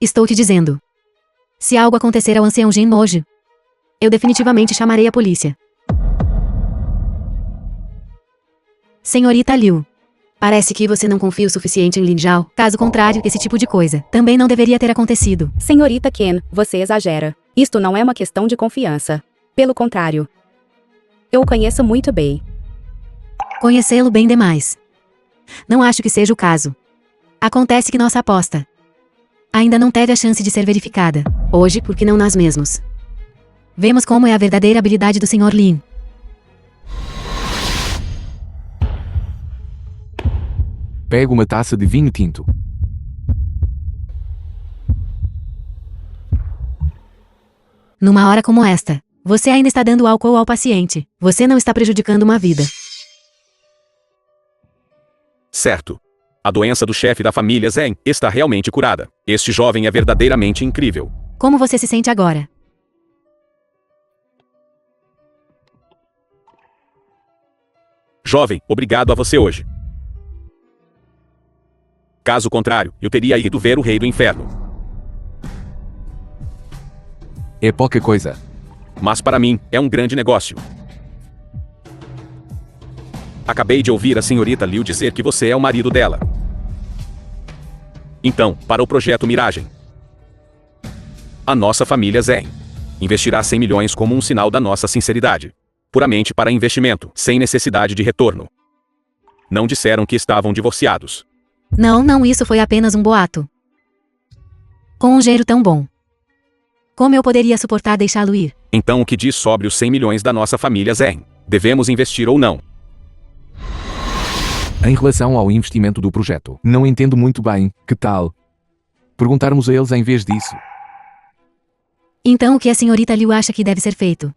Estou te dizendo. Se algo acontecer ao ancião Zheng hoje, eu definitivamente chamarei a polícia. Senhorita Liu. Parece que você não confia o suficiente em Lin Zhao. Caso contrário, esse tipo de coisa também não deveria ter acontecido. Senhorita Ken, você exagera. Isto não é uma questão de confiança. Pelo contrário. Eu o conheço muito bem. Conhecê-lo bem demais. Não acho que seja o caso. Acontece que nossa aposta ainda não teve a chance de ser verificada. Hoje, porque não nós mesmos vemos como é a verdadeira habilidade do Sr. Lin. Pego uma taça de vinho tinto. Numa hora como esta, você ainda está dando álcool ao paciente. Você não está prejudicando uma vida. Certo. A doença do chefe da família Zen está realmente curada. Este jovem é verdadeiramente incrível. Como você se sente agora? Jovem, obrigado a você hoje. Caso contrário, eu teria ido ver o rei do inferno. É pouca coisa. Mas para mim, é um grande negócio. Acabei de ouvir a senhorita Liu dizer que você é o marido dela. Então, para o projeto Miragem, a nossa família Zen investirá 100 milhões como um sinal da nossa sinceridade. Puramente para investimento, sem necessidade de retorno. Não disseram que estavam divorciados. Não, isso foi apenas um boato. Com um gênero tão bom, como eu poderia suportar deixá-lo ir? Então o que diz sobre os 100 milhões da nossa família Zen? Devemos investir ou não? Em relação ao investimento do projeto, não entendo muito bem. Que tal perguntarmos a eles em vez disso? Então o que a senhorita Liu acha que deve ser feito?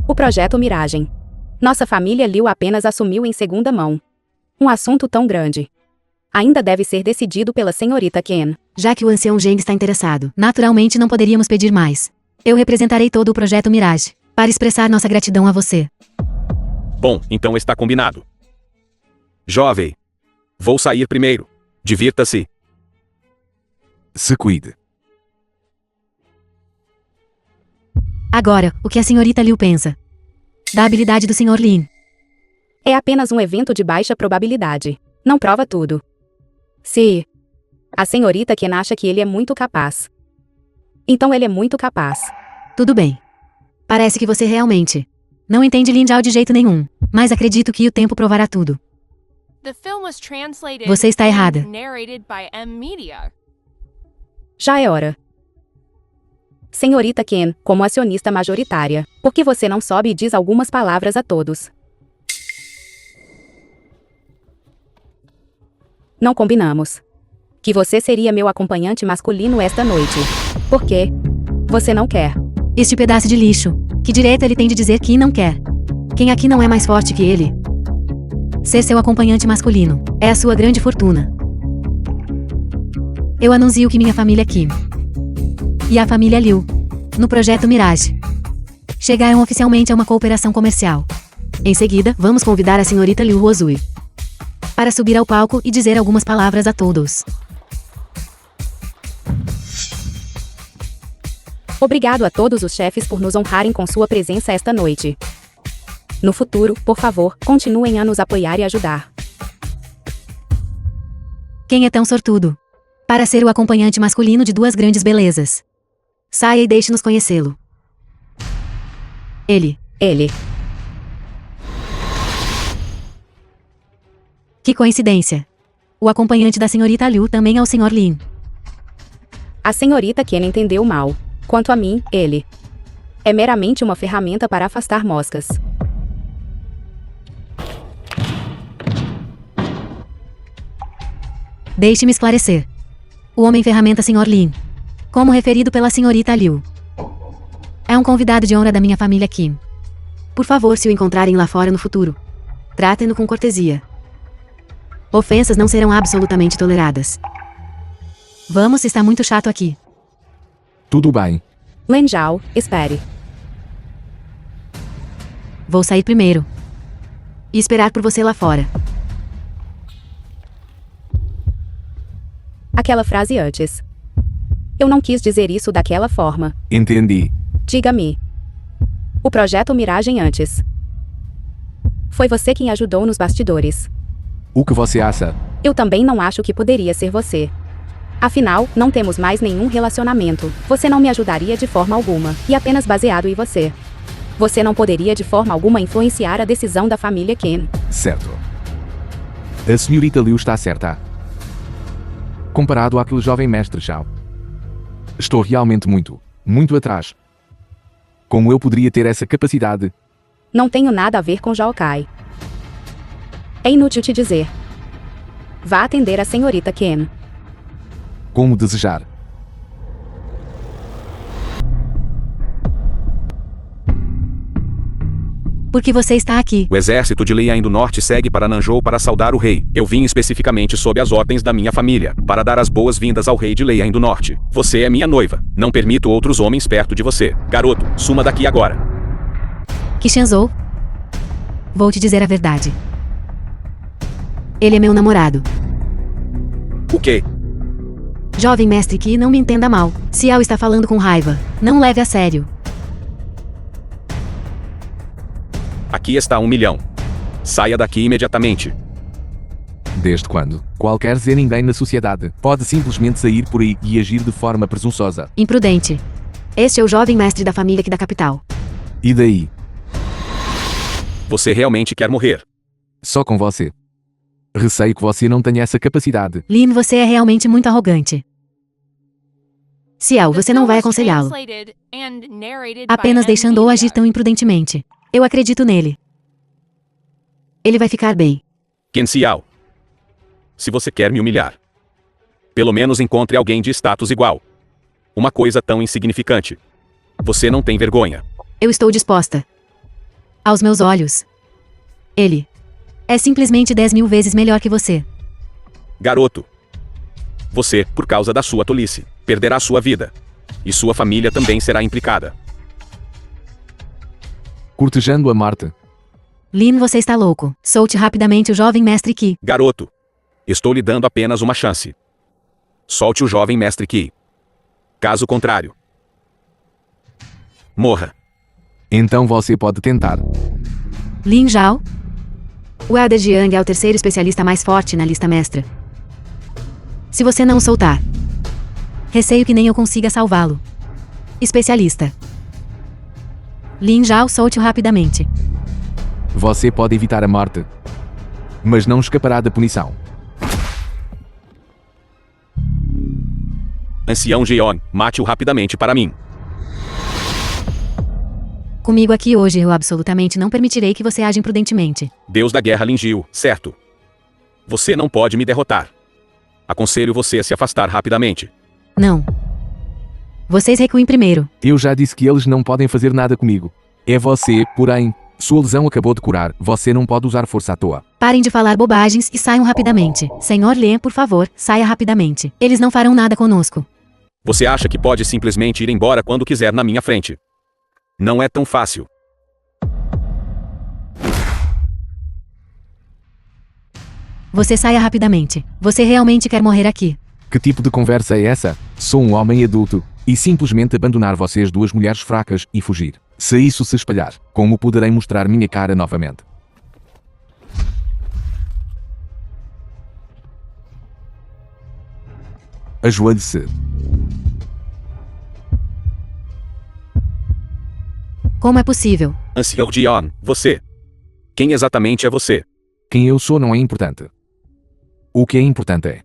O projeto Miragem. Nossa família Liu apenas assumiu em segunda mão. Um assunto tão grande ainda deve ser decidido pela senhorita Ken. Já que o ancião Zheng está interessado, naturalmente não poderíamos pedir mais. Eu representarei todo o projeto Mirage, para expressar nossa gratidão a você. Bom, então está combinado. Jovem, vou sair primeiro. Divirta-se. Se cuide. Agora, o que a senhorita Liu pensa da habilidade do Sr. Lin? É apenas um evento de baixa probabilidade. Não prova tudo. Se a senhorita Ken acha que ele é muito capaz, então ele é muito capaz. Tudo bem. Parece que você realmente não entende Lin Zhao de jeito nenhum, mas acredito que o tempo provará tudo. Você está errada. Já é hora. Senhorita Ken, como acionista majoritária, por que você não sobe e diz algumas palavras a todos? Não combinamos que você seria meu acompanhante masculino esta noite. Por quê? Você não quer. Este pedaço de lixo. Que direito ele tem de dizer que não quer? Quem aqui não é mais forte que ele? Ser seu acompanhante masculino é a sua grande fortuna. Eu anuncio que minha família Kim e a família Liu, no projeto Mirage, chegaram oficialmente a uma cooperação comercial. Em seguida, vamos convidar a senhorita Liu Huozui para subir ao palco e dizer algumas palavras a todos. Obrigado a todos os chefes por nos honrarem com sua presença esta noite. No futuro, por favor, continuem a nos apoiar e ajudar. Quem é tão sortudo para ser o acompanhante masculino de duas grandes belezas? Saia e deixe-nos conhecê-lo. Ele. Que coincidência. O acompanhante da senhorita Liu também é o Sr. Lin. A senhorita Ken entendeu mal. Quanto a mim, ele é meramente uma ferramenta para afastar moscas. Deixe-me esclarecer. O homem-ferramenta Sr. Lin, como referido pela senhorita Liu, é um convidado de honra da minha família Kim. Por favor, se o encontrarem lá fora no futuro, tratem-no com cortesia. Ofensas não serão absolutamente toleradas. Vamos, está muito chato aqui. Tudo bem. Lin Zhao, espere. Vou sair primeiro e esperar por você lá fora. Aquela frase antes. Eu não quis dizer isso daquela forma. Entendi. Diga-me. O projeto Miragem antes. Foi você quem ajudou nos bastidores. O que você acha? Eu também não acho que poderia ser você. Afinal, não temos mais nenhum relacionamento. Você não me ajudaria de forma alguma, e apenas baseado em você. Você não poderia de forma alguma influenciar a decisão da família Ken. Certo. A senhorita Liu está certa. Comparado àquele jovem mestre Zhao. Estou realmente muito atrás. Como eu poderia ter essa capacidade? Não tenho nada a ver com Zhao Kai. É inútil te dizer. Vá atender a senhorita Ken. Como desejar. Por que você está aqui? O exército de Lian do Norte segue para Nanzhou para saudar o rei. Eu vim especificamente sob as ordens da minha família, para dar as boas-vindas ao rei de Lian do Norte. Você é minha noiva. Não permito outros homens perto de você. Garoto, suma daqui agora. Qianzhou? Vou te dizer a verdade. Ele é meu namorado. O quê? Jovem mestre Qi, não me entenda mal. Xiao está falando com raiva. Não leve a sério. Aqui está 1 milhão. Saia daqui imediatamente. Desde quando? Qualquer ninguém na sociedade pode simplesmente sair por aí e agir de forma presunçosa. Imprudente. Este é o jovem mestre da família aqui da capital. E daí? Você realmente quer morrer? Só com você. Receio que você não tenha essa capacidade. Lin, você é realmente muito arrogante. Xiao, você não vai aconselhá-lo. Apenas deixando-o agir tão imprudentemente. Eu acredito nele. Ele vai ficar bem. Qin Xiao. Se você quer me humilhar, pelo menos encontre alguém de status igual. Uma coisa tão insignificante. Você não tem vergonha. Eu estou disposta. Aos meus olhos, ele é simplesmente 10.000 vezes melhor que você. Garoto. Você, por causa da sua tolice, perderá sua vida. E sua família também será implicada. Cortejando a Marte. Lin, você está louco. Solte rapidamente o jovem mestre Qi. Garoto. Estou lhe dando apenas uma chance. Solte o jovem mestre Qi. Caso contrário, morra. Então você pode tentar. Lin Zhao? O Elder Jiang é o terceiro especialista mais forte na lista mestra. Se você não o soltar, receio que nem eu consiga salvá-lo. Especialista. Lin Zhao, solte-o rapidamente. Você pode evitar a morte, mas não escapará da punição. Ancião Jeon, mate-o rapidamente para mim. Comigo aqui hoje eu absolutamente não permitirei que você age imprudentemente. Deus da guerra Lingyu, certo? Você não pode me derrotar. Aconselho você a se afastar rapidamente. Não. Vocês recuem primeiro. Eu já disse que eles não podem fazer nada comigo. É você, porém. Sua lesão acabou de curar. Você não pode usar força à toa. Parem de falar bobagens e saiam rapidamente. Senhor Lê, por favor, saia rapidamente. Eles não farão nada conosco. Você acha que pode simplesmente ir embora quando quiser na minha frente? Não é tão fácil. Você saia rapidamente. Você realmente quer morrer aqui? Que tipo de conversa é essa? Sou um homem adulto. E simplesmente abandonar vocês duas mulheres fracas e fugir. Se isso se espalhar, como poderei mostrar minha cara novamente? Ajoelhe-se. Como é possível? Ancião Jeon, você. Quem exatamente é você? Quem eu sou não é importante. O que é importante é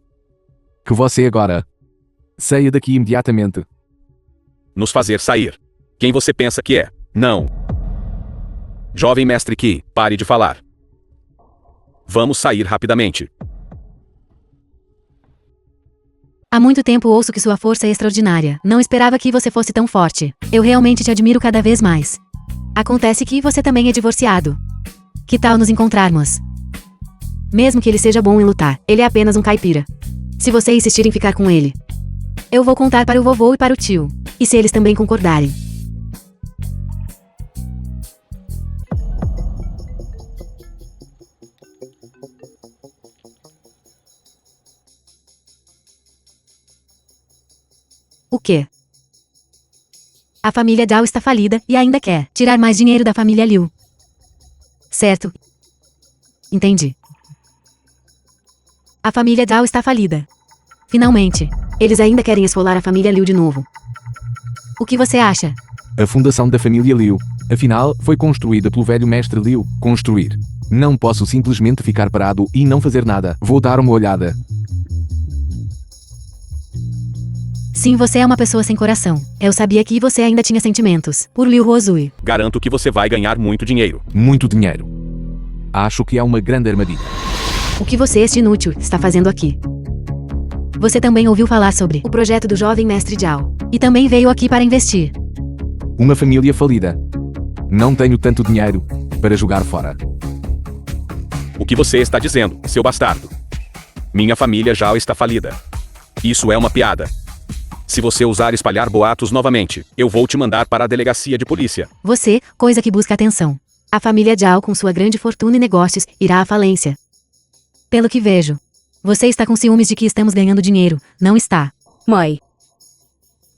que você agora saia daqui imediatamente. Nos fazer sair. Quem você pensa que é? Não. Jovem mestre Qi, pare de falar. Vamos sair rapidamente. Há muito tempo ouço que sua força é extraordinária. Não esperava que você fosse tão forte. Eu realmente te admiro cada vez mais. Acontece que você também é divorciado. Que tal nos encontrarmos? Mesmo que ele seja bom em lutar, ele é apenas um caipira. Se você insistir em ficar com ele, eu vou contar para o vovô e para o tio. E se eles também concordarem? O quê? A família Zhao está falida e ainda quer tirar mais dinheiro da família Liu. Certo. Entendi. A família Zhao está falida. Finalmente. Eles ainda querem esfolar a família Liu de novo. O que você acha? A fundação da família Liu, afinal, foi construída pelo velho mestre Liu. Construir Não posso simplesmente ficar parado e não fazer nada. Vou dar uma olhada. Sim, você é uma pessoa sem coração. Eu sabia que você ainda tinha sentimentos por Liu Huozui. Garanto que você vai ganhar muito dinheiro. Muito dinheiro. Acho que é uma grande armadilha. O que você, este inútil, está fazendo aqui? Você também ouviu falar sobre o projeto do jovem mestre Zhao. E também veio aqui para investir. Uma família falida. Não tenho tanto dinheiro para jogar fora. O que você está dizendo, seu bastardo? Minha família já está falida. Isso é uma piada. Se você ousar espalhar boatos novamente, eu vou te mandar para a delegacia de polícia. Você, coisa que busca atenção. A família Zhao, com sua grande fortuna e negócios, irá à falência. Pelo que vejo, você está com ciúmes de que estamos ganhando dinheiro, não está? Mãe.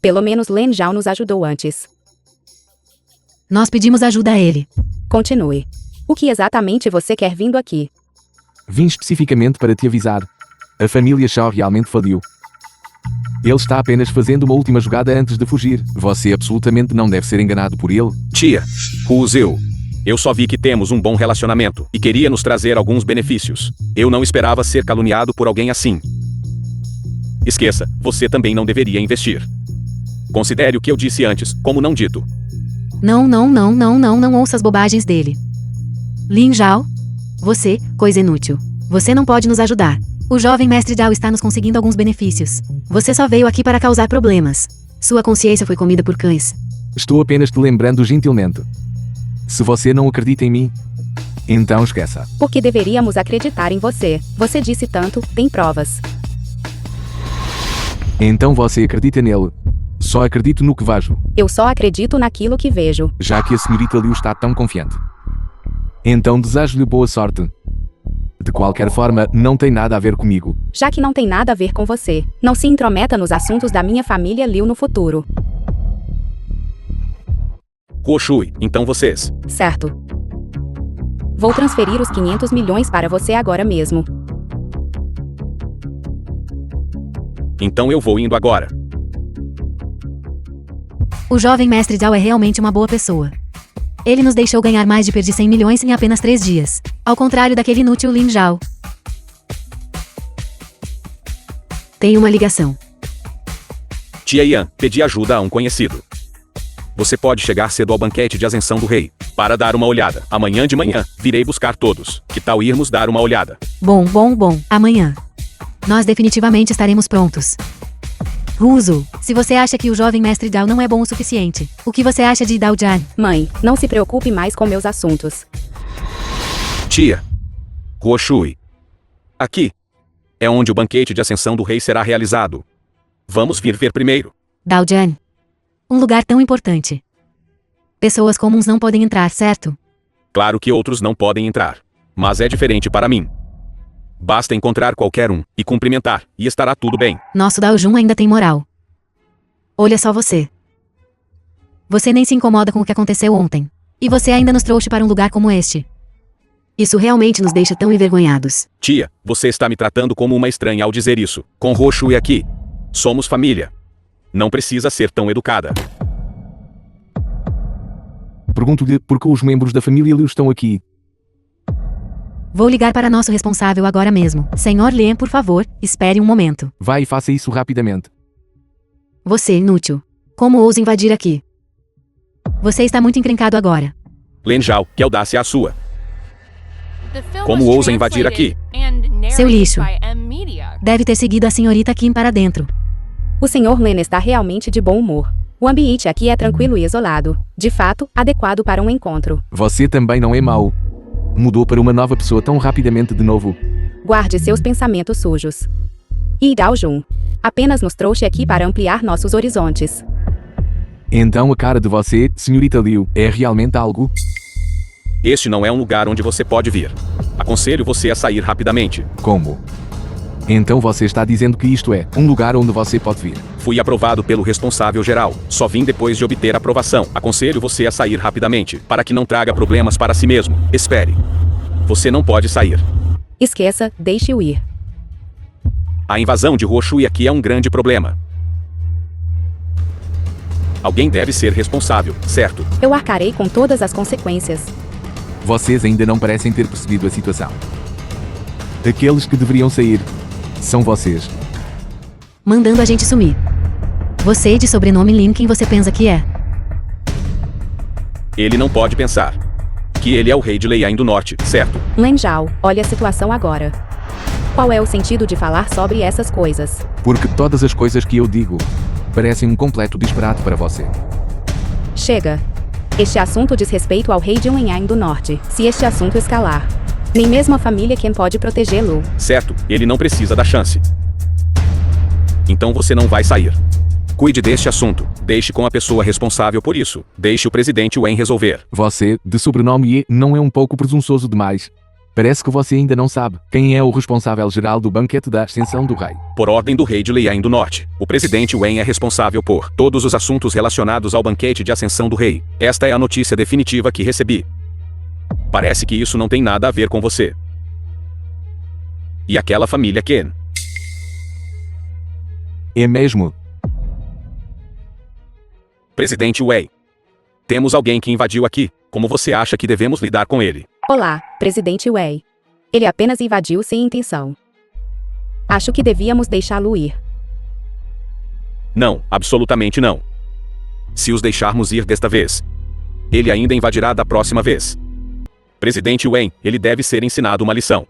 Pelo menos Lin Zhao nos ajudou antes. Nós pedimos ajuda a ele. Continue. O que exatamente você quer vindo aqui? Vim especificamente para te avisar. A família Shao realmente faliu. Ele está apenas fazendo uma última jogada antes de fugir. Você absolutamente não deve ser enganado por ele. Tia, Huozui. Eu só vi que temos um bom relacionamento e queria nos trazer alguns benefícios. Eu não esperava ser caluniado por alguém assim. Esqueça, você também não deveria investir. Considere o que eu disse antes, como não dito. Não ouça as bobagens dele. Lin Zhao? Você, coisa inútil. Você não pode nos ajudar. O jovem mestre Zhao está nos conseguindo alguns benefícios. Você só veio aqui para causar problemas. Sua consciência foi comida por cães. Estou apenas te lembrando gentilmente. Se você não acredita em mim, então esqueça. Por que deveríamos acreditar em você? Você disse tanto, tem provas. Então você acredita nele. Só acredito no que vejo, Eu só acredito naquilo que vejo. já que a senhorita Liu está tão confiante. Então desejo-lhe boa sorte. De qualquer forma, não tem nada a ver comigo. Já que não tem nada a ver com você, não se intrometa nos assuntos da minha família Liu no futuro. Huozui, então vocês. Certo. Vou transferir os 500 milhões para você agora mesmo. Então eu vou indo agora. O jovem mestre Zhao é realmente uma boa pessoa. Ele nos deixou ganhar mais de 100 milhões em apenas 3 dias. Ao contrário daquele inútil Lin Zhao. Tem uma ligação. Tia Yan, pedi ajuda a um conhecido. Você pode chegar cedo ao banquete de ascensão do rei, para dar uma olhada. Amanhã de manhã, virei buscar todos. Que tal irmos dar uma olhada? Bom. Amanhã. Nós definitivamente estaremos prontos. Huozui, se você acha que o jovem mestre Zhao não é bom o suficiente, o que você acha de Dao Jian? Mãe, não se preocupe mais com meus assuntos. Tia. Huozui. Aqui. É onde o banquete de ascensão do rei será realizado. Vamos vir ver primeiro. Dao Jian. Um lugar tão importante. Pessoas comuns não podem entrar, certo? Claro que outros não podem entrar. Mas é diferente para mim. Basta encontrar qualquer um e cumprimentar, e estará tudo bem. Nosso Dao Jun ainda tem moral. Olha só você. Você nem se incomoda com o que aconteceu ontem. E você ainda nos trouxe para um lugar como este. Isso realmente nos deixa tão envergonhados. Tia, você está me tratando como uma estranha ao dizer isso. Com Huozui aqui. Somos família. Não precisa ser tão educada. Pergunto-lhe por que os membros da família Liu estão aqui. Vou ligar para nosso responsável agora mesmo. Senhor Lien, por favor, espere um momento. Vai e faça isso rapidamente. Você, inútil. Como ousa invadir aqui? Você está muito encrencado agora. Lin Zhao, que audácia a sua. Como ousa invadir aqui? Seu lixo. Deve ter seguido a senhorita Kim para dentro. O Sr. Lin está realmente de bom humor. O ambiente aqui é tranquilo e isolado. De fato, adequado para um encontro. Você também não é mau. Mudou para uma nova pessoa tão rapidamente de novo. Guarde seus pensamentos sujos. E Dao Jun. Apenas nos trouxe aqui para ampliar nossos horizontes. Então a cara de você, senhorita Liu, é realmente algo? Este não é um lugar onde você pode vir. Aconselho você a sair rapidamente. Como? Então você está dizendo que isto é um lugar onde você pode vir. Fui aprovado pelo responsável geral. Só vim depois de obter aprovação. Aconselho você a sair rapidamente, para que não traga problemas para si mesmo. Espere. Você não pode sair. Esqueça, deixe-o ir. A invasão de Huozui aqui é um grande problema. Alguém deve ser responsável, certo? Eu arcarei com todas as consequências. Vocês ainda não parecem ter percebido a situação. Aqueles que deveriam sair são vocês. Mandando a gente sumir. Você de sobrenome Lin, quem você pensa que é? Ele não pode pensar que ele é o rei de Leian do Norte, certo? Len Zhao, olha a situação agora. Qual é o sentido de falar sobre essas coisas? Porque todas as coisas que eu digo parecem um completo disparate para você. Chega. Este assunto diz respeito ao rei de Leian do Norte. Se este assunto escalar, nem mesmo a família Qin pode protegê-lo. Certo, ele não precisa da chance. Então você não vai sair. Cuide deste assunto. Deixe com a pessoa responsável por isso. Deixe o presidente Wen resolver. Você, de sobrenome Ye, não é um pouco presunçoso demais? Parece que você ainda não sabe quem é o responsável geral do banquete da Ascensão do Rei. Por ordem do rei de Leian do Norte, o presidente Wen é responsável por todos os assuntos relacionados ao banquete de ascensão do rei. Esta é a notícia definitiva que recebi. Parece que isso não tem nada a ver com você. E aquela família Qin. É mesmo? Presidente Wei. Temos alguém que invadiu aqui. Como você acha que devemos lidar com ele? Olá, presidente Wei. Ele apenas invadiu sem intenção. Acho que devíamos deixá-lo ir. Não, absolutamente não. Se os deixarmos ir desta vez, ele ainda invadirá da próxima vez. Presidente Wen, ele deve ser ensinado uma lição.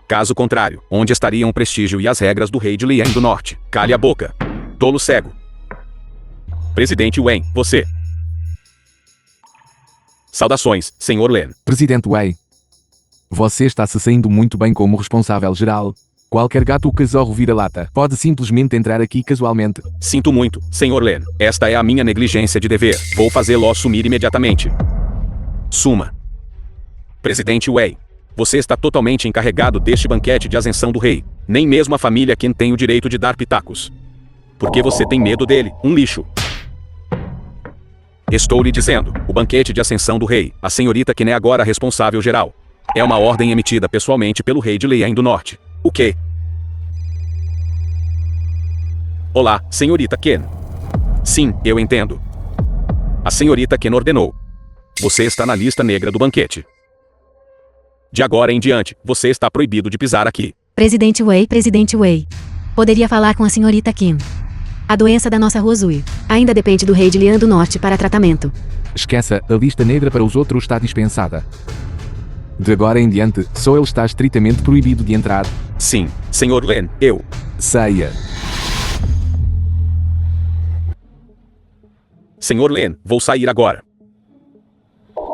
Caso contrário, onde estariam o prestígio e as regras do rei de Leian do Norte? Cale a boca. Tolo cego. Presidente Wen, você. Saudações, Sr. Lin. Presidente Wei. Você está se saindo muito bem como responsável geral. Qualquer gato ou cachorro vira-lata pode simplesmente entrar aqui casualmente. Sinto muito, Sr. Lin. Esta é a minha negligência de dever. Vou fazê-lo sumir imediatamente. Suma. Presidente Wei. Você está totalmente encarregado deste banquete de ascensão do rei. Nem mesmo a família Qin tem o direito de dar pitacos. Porque você tem medo dele, um lixo. Estou lhe dizendo, o banquete de ascensão do rei, a senhorita Qin é agora a responsável geral. É uma ordem emitida pessoalmente pelo rei de Leian do Norte. O quê? Olá, senhorita Qin. Sim, eu entendo. A senhorita Qin ordenou. Você está na lista negra do banquete. De agora em diante, você está proibido de pisar aqui. Presidente Wei. Poderia falar com a senhorita Qin. A doença da nossa rua Zui ainda depende do rei de Leian do Norte para tratamento. Esqueça, a lista negra para os outros está dispensada. De agora em diante, só ele está estritamente proibido de entrar. Sim, Sr. Lin, eu. Saia. Sr. Lin, vou sair agora.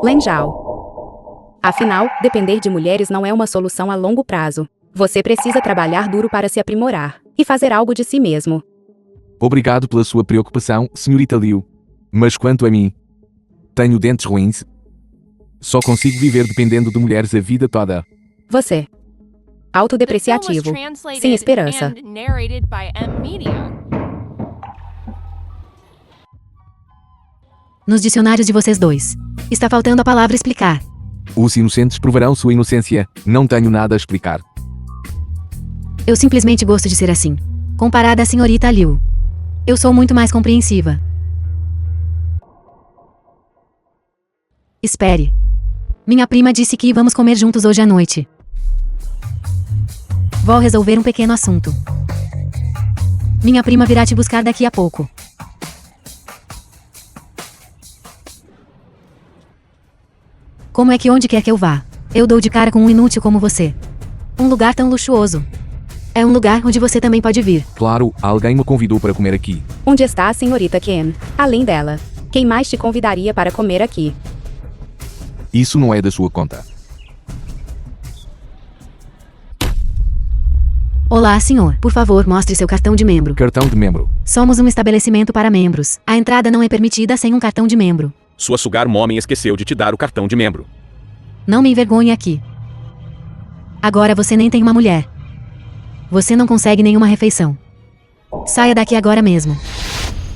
Len Zhao. Afinal, depender de mulheres não é uma solução a longo prazo. Você precisa trabalhar duro para se aprimorar e fazer algo de si mesmo. Obrigado pela sua preocupação, senhorita Liu. Mas quanto a mim, tenho dentes ruins. Só consigo viver dependendo de mulheres a vida toda. Você. Autodepreciativo. Sem esperança. Nos dicionários de vocês dois, está faltando a palavra explicar. Os inocentes provarão sua inocência. Não tenho nada a explicar. Eu simplesmente gosto de ser assim. Comparada à senhorita Liu. Eu sou muito mais compreensiva. Espere. Minha prima disse que vamos comer juntos hoje à noite. Vou resolver um pequeno assunto. Minha prima virá te buscar daqui a pouco. Como é que onde quer que eu vá, eu dou de cara com um inútil como você. Um lugar tão luxuoso. É um lugar onde você também pode vir. Claro, alguém me convidou para comer aqui. Onde está a senhorita Qin? Além dela, quem mais te convidaria para comer aqui? Isso não é da sua conta. Olá, senhor. Por favor, mostre seu cartão de membro. Cartão de membro. Somos um estabelecimento para membros. A entrada não é permitida sem um cartão de membro. Sua sugar mommy esqueceu de te dar o cartão de membro. Não me envergonhe aqui. Agora você nem tem uma mulher. Você não consegue nenhuma refeição. Saia daqui agora mesmo.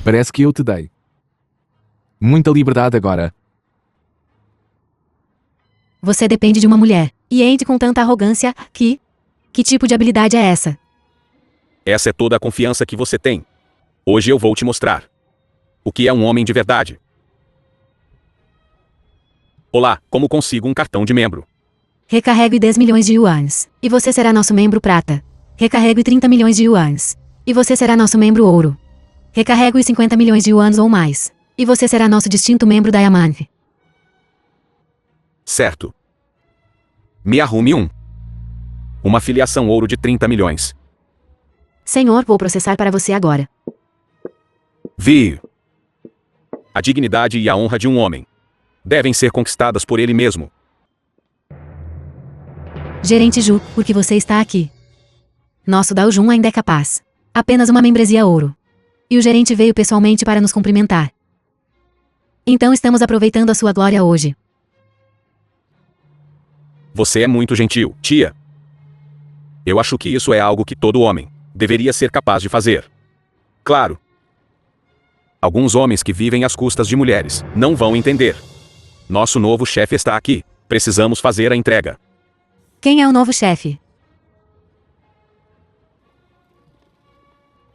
Parece que eu te dei muita liberdade agora. Você depende de uma mulher. E ente com tanta arrogância que... Que tipo de habilidade é essa? Essa é toda a confiança que você tem. Hoje eu vou te mostrar o que é um homem de verdade. Olá, como consigo um cartão de membro? Recarregue 10 milhões de yuans, e você será nosso membro prata. Recarregue 30 milhões de yuans, e você será nosso membro ouro. Recarregue 50 milhões de yuans ou mais, e você será nosso distinto membro Diamante. Certo. Me arrume uma filiação ouro de 30 milhões. Senhor, vou processar para você agora. Vi. A dignidade e a honra de um homem devem ser conquistadas por ele mesmo. Gerente Ju, por que você está aqui? Nosso Daojun ainda é capaz. Apenas uma membresia ouro. E o gerente veio pessoalmente para nos cumprimentar. Então estamos aproveitando a sua glória hoje. Você é muito gentil, tia. Eu acho que isso é algo que todo homem deveria ser capaz de fazer. Claro. Alguns homens que vivem às custas de mulheres não vão entender. Nosso novo chefe está aqui. Precisamos fazer a entrega. Quem é o novo chefe?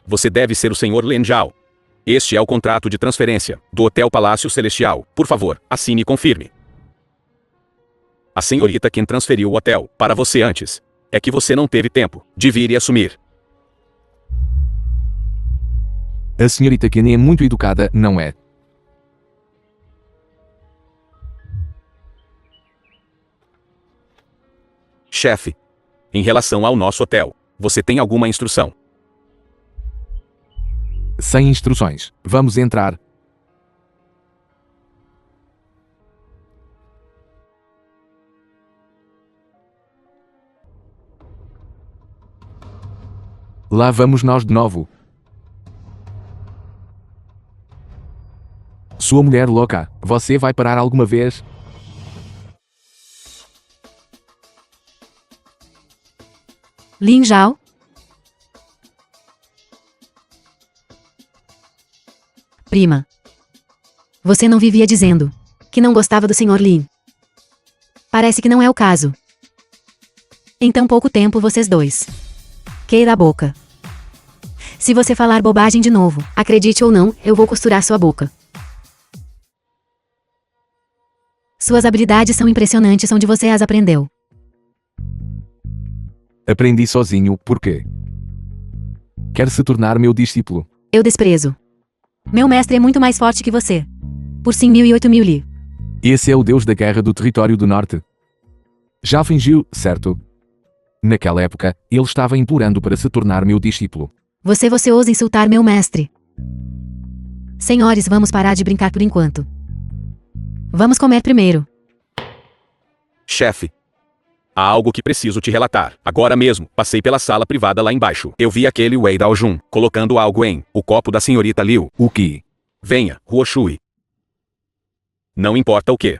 Você deve ser o Sr. Lin Zhao. Este é o contrato de transferência do Hotel Palácio Celestial. Por favor, assine e confirme. A senhorita quem transferiu o hotel para você antes. É que você não teve tempo de vir e assumir. A senhorita Ken é muito educada, não é? Chefe, em relação ao nosso hotel, você tem alguma instrução? Sem instruções. Vamos entrar. Lá vamos nós de novo. Sua mulher louca, você vai parar alguma vez? Lin Zhao? Prima. Você não vivia dizendo que não gostava do Sr. Lin. Parece que não é o caso. Em tão pouco tempo vocês dois. Queira a boca. Se você falar bobagem de novo, acredite ou não, eu vou costurar sua boca. Suas habilidades são impressionantes, onde você as aprendeu? Aprendi sozinho, por quê? Quer se tornar meu discípulo? Eu desprezo. Meu mestre é muito mais forte que você. Por 5.000 e 8.000 li. Esse é o deus da guerra do território do norte. Já fingiu, certo? Naquela época, ele estava implorando para se tornar meu discípulo. Você ousa insultar meu mestre. Senhores, vamos parar de brincar por enquanto. Vamos comer primeiro. Chefe. Há algo que preciso te relatar. Agora mesmo, passei pela sala privada lá embaixo. Eu vi aquele Wei Daojun colocando algo em o copo da senhorita Liu. O que? Venha, Ruoshui. Não importa o que.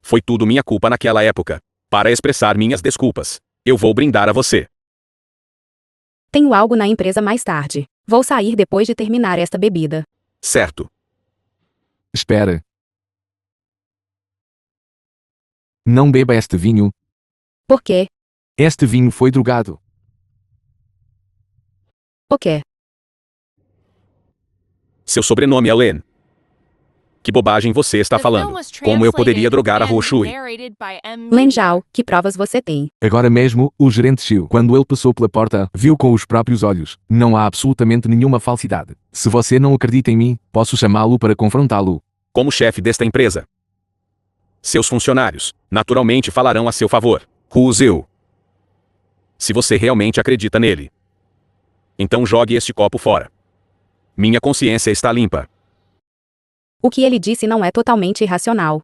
Foi tudo minha culpa naquela época. Para expressar minhas desculpas, eu vou brindar a você. Tenho algo na empresa mais tarde. Vou sair depois de terminar esta bebida. Certo. Espera. Não beba este vinho. Por quê? Este vinho foi drogado. O quê? Seu sobrenome é Len. Que bobagem você está falando? Como eu poderia drogar a Ruoshui? Lin Zhao, que provas você tem? Agora mesmo, o gerente Xiu, quando ele passou pela porta, viu com os próprios olhos. Não há absolutamente nenhuma falsidade. Se você não acredita em mim, posso chamá-lo para confrontá-lo. Como chefe desta empresa, seus funcionários, naturalmente falarão a seu favor. Hu Ziu. Se você realmente acredita nele, então jogue este copo fora. Minha consciência está limpa. O que ele disse não é totalmente irracional.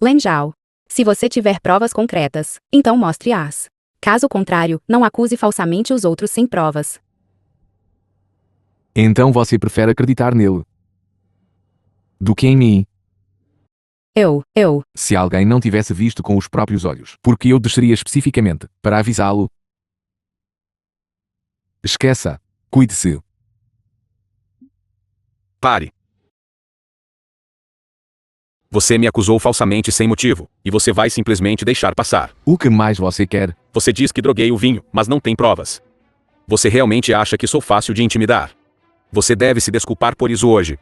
Lin Zhao, se você tiver provas concretas, então mostre-as. Caso contrário, não acuse falsamente os outros sem provas. Então você prefere acreditar nele do que em mim? Se alguém não tivesse visto com os próprios olhos, porque eu desceria especificamente para avisá-lo? Esqueça. Cuide-se. Pare. Você me acusou falsamente sem motivo, e você vai simplesmente deixar passar. O que mais você quer? Você diz que droguei o vinho, mas não tem provas. Você realmente acha que sou fácil de intimidar? Você deve se desculpar por isso hoje.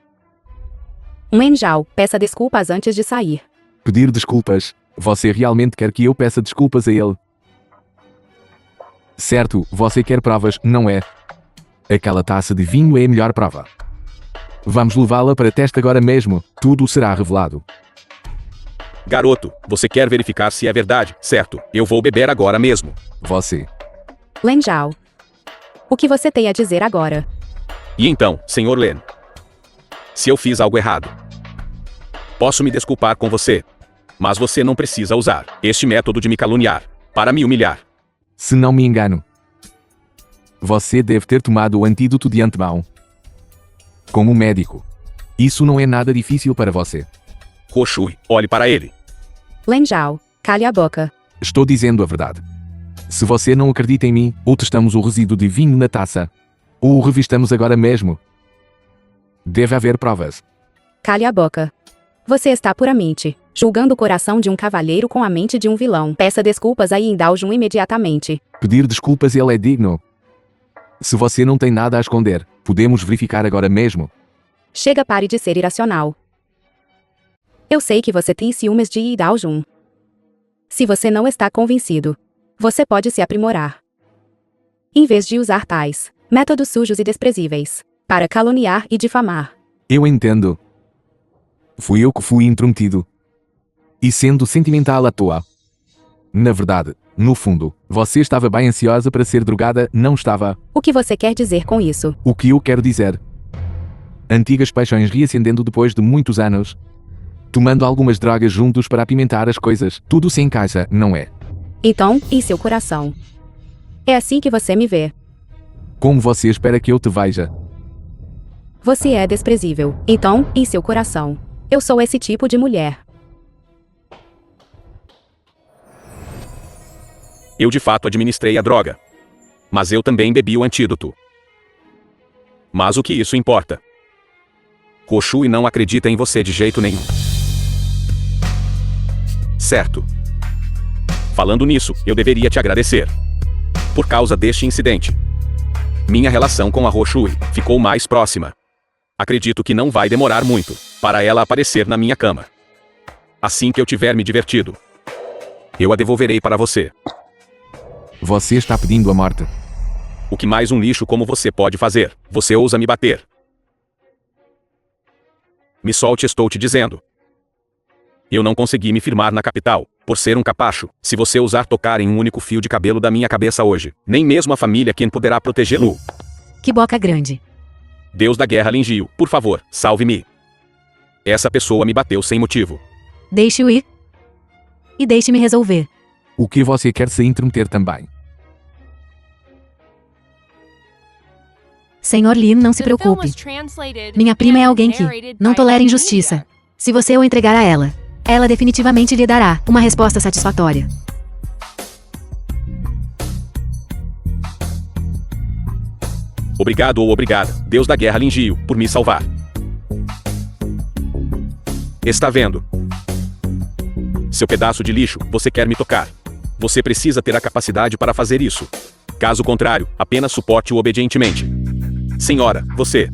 Lin Zhao, peça desculpas antes de sair. Pedir desculpas. Você realmente quer que eu peça desculpas a ele? Certo, você quer provas, não é? Aquela taça de vinho é a melhor prova. Vamos levá-la para teste agora mesmo. Tudo será revelado. Garoto, você quer verificar se é verdade, certo? Eu vou beber agora mesmo. Você. Len Zhao. O que você tem a dizer agora? E então, Sr. Len? Se eu fiz algo errado, posso me desculpar com você. Mas você não precisa usar este método de me caluniar para me humilhar. Se não me engano, você deve ter tomado o antídoto de antemão. Como médico. Isso não é nada difícil para você. Roshui, olhe para ele. Len Zhao, cale a boca. Estou dizendo a verdade. Se você não acredita em mim, ou testamos o resíduo de vinho na taça, ou o revistamos agora mesmo. Deve haver provas. Cale a boca. Você está puramente julgando o coração de um cavalheiro com a mente de um vilão. Peça desculpas a Yin Daojun imediatamente. Pedir desculpas ele é digno. Se você não tem nada a esconder, podemos verificar agora mesmo. Chega, pare de ser irracional. Eu sei que você tem ciúmes de Yin Daojun. Se você não está convencido, você pode se aprimorar. Em vez de usar tais métodos sujos e desprezíveis para caluniar e difamar. Eu entendo. Fui eu que fui intrometido. E sendo sentimental à toa. Na verdade, no fundo, você estava bem ansiosa para ser drogada, não estava? O que você quer dizer com isso? O que eu quero dizer? Antigas paixões reacendendo depois de muitos anos. Tomando algumas drogas juntos para apimentar as coisas. Tudo se encaixa, não é? Então, e seu coração? É assim que você me vê. Como você espera que eu te veja? Você é desprezível. Então, e seu coração? Eu sou esse tipo de mulher. Eu de fato administrei a droga. Mas eu também bebi o antídoto. Mas o que isso importa? Roshui não acredita em você de jeito nenhum. Certo. Falando nisso, eu deveria te agradecer. Por causa deste incidente. Minha relação com a Roshui ficou mais próxima. Acredito que não vai demorar muito para ela aparecer na minha cama. Assim que eu tiver me divertido, eu a devolverei para você. Você está pedindo a morte. O que mais um lixo como você pode fazer? Você ousa me bater. Me solte, estou te dizendo. Eu não consegui me firmar na capital, por ser um capacho. Se você ousar tocar em um único fio de cabelo da minha cabeça hoje, nem mesmo a família quem poderá protegê-lo. Que boca grande. Deus da guerra Lingio, por favor, salve-me. Essa pessoa me bateu sem motivo. Deixe-o ir. E deixe-me resolver. O que você quer se intrometer também? Senhor Lin, não se preocupe. Minha prima é alguém que não tolera injustiça. Se você o entregar a ela, ela definitivamente lhe dará uma resposta satisfatória. Obrigado ou obrigada, Deus da guerra Lingio, por me salvar. Está vendo? Seu pedaço de lixo, você quer me tocar. Você precisa ter a capacidade para fazer isso. Caso contrário, apenas suporte-o obedientemente. Senhora, você.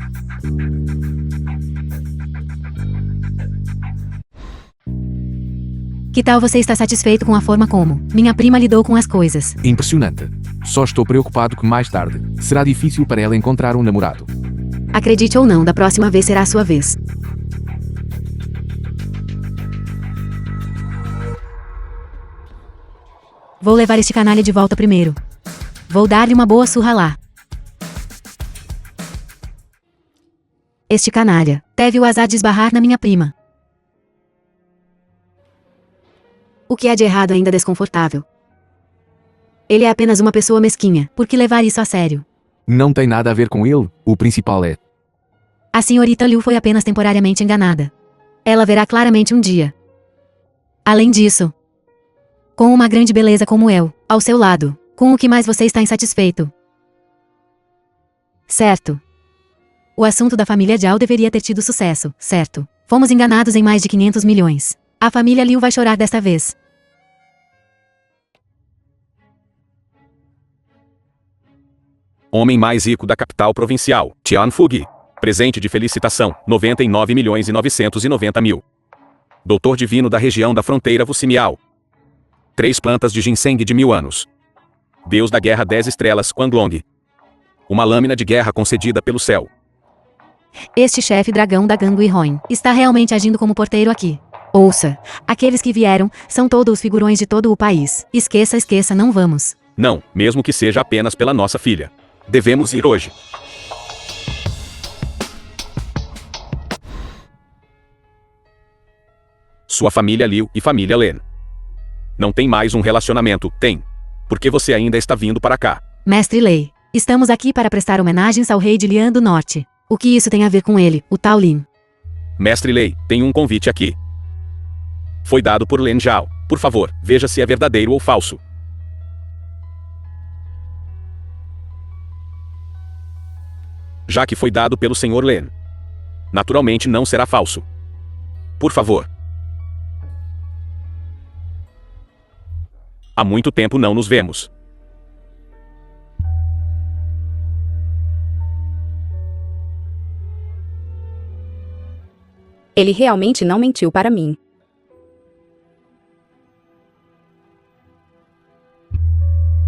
Que tal você está satisfeito com a forma como minha prima lidou com as coisas? Impressionante. Só estou preocupado que mais tarde será difícil para ela encontrar um namorado. Acredite ou não, da próxima vez será a sua vez. Vou levar este canalha de volta primeiro. Vou dar-lhe uma boa surra lá. Este canalha teve o azar de esbarrar na minha prima. O que há de errado ainda desconfortável? Ele é apenas uma pessoa mesquinha. Por que levar isso a sério? Não tem nada a ver com ele, o principal é. A senhorita Liu foi apenas temporariamente enganada. Ela verá claramente um dia. Além disso, com uma grande beleza como eu, ao seu lado, com o que mais você está insatisfeito? Certo. O assunto da família Zhao deveria ter tido sucesso, certo? Fomos enganados em mais de 500 milhões. A família Liu vai chorar desta vez. Homem mais rico da capital provincial, Tian Fugi. Presente de felicitação, 99.990.000. Doutor divino da região da fronteira Vucimial. 3 plantas de ginseng de 1000 anos. Deus da guerra 10 estrelas Quanglong. Uma lâmina de guerra concedida pelo céu. Este chefe dragão da Gangue Roin está realmente agindo como porteiro aqui. Ouça, aqueles que vieram são todos os figurões de todo o país. Esqueça, não vamos. Não, mesmo que seja apenas pela nossa filha. Devemos ir hoje. Sua família Liu e família Len. Não tem mais um relacionamento, tem. Porque você ainda está vindo para cá. Mestre Lei, estamos aqui para prestar homenagens ao rei de Lian do Norte. O que isso tem a ver com ele, o tal Lin? Mestre Lei, tem um convite aqui. Foi dado por Len Zhao. Por favor, veja se é verdadeiro ou falso. Já que foi dado pelo Sr. Len. Naturalmente não será falso. Por favor. Há muito tempo não nos vemos. Ele realmente não mentiu para mim.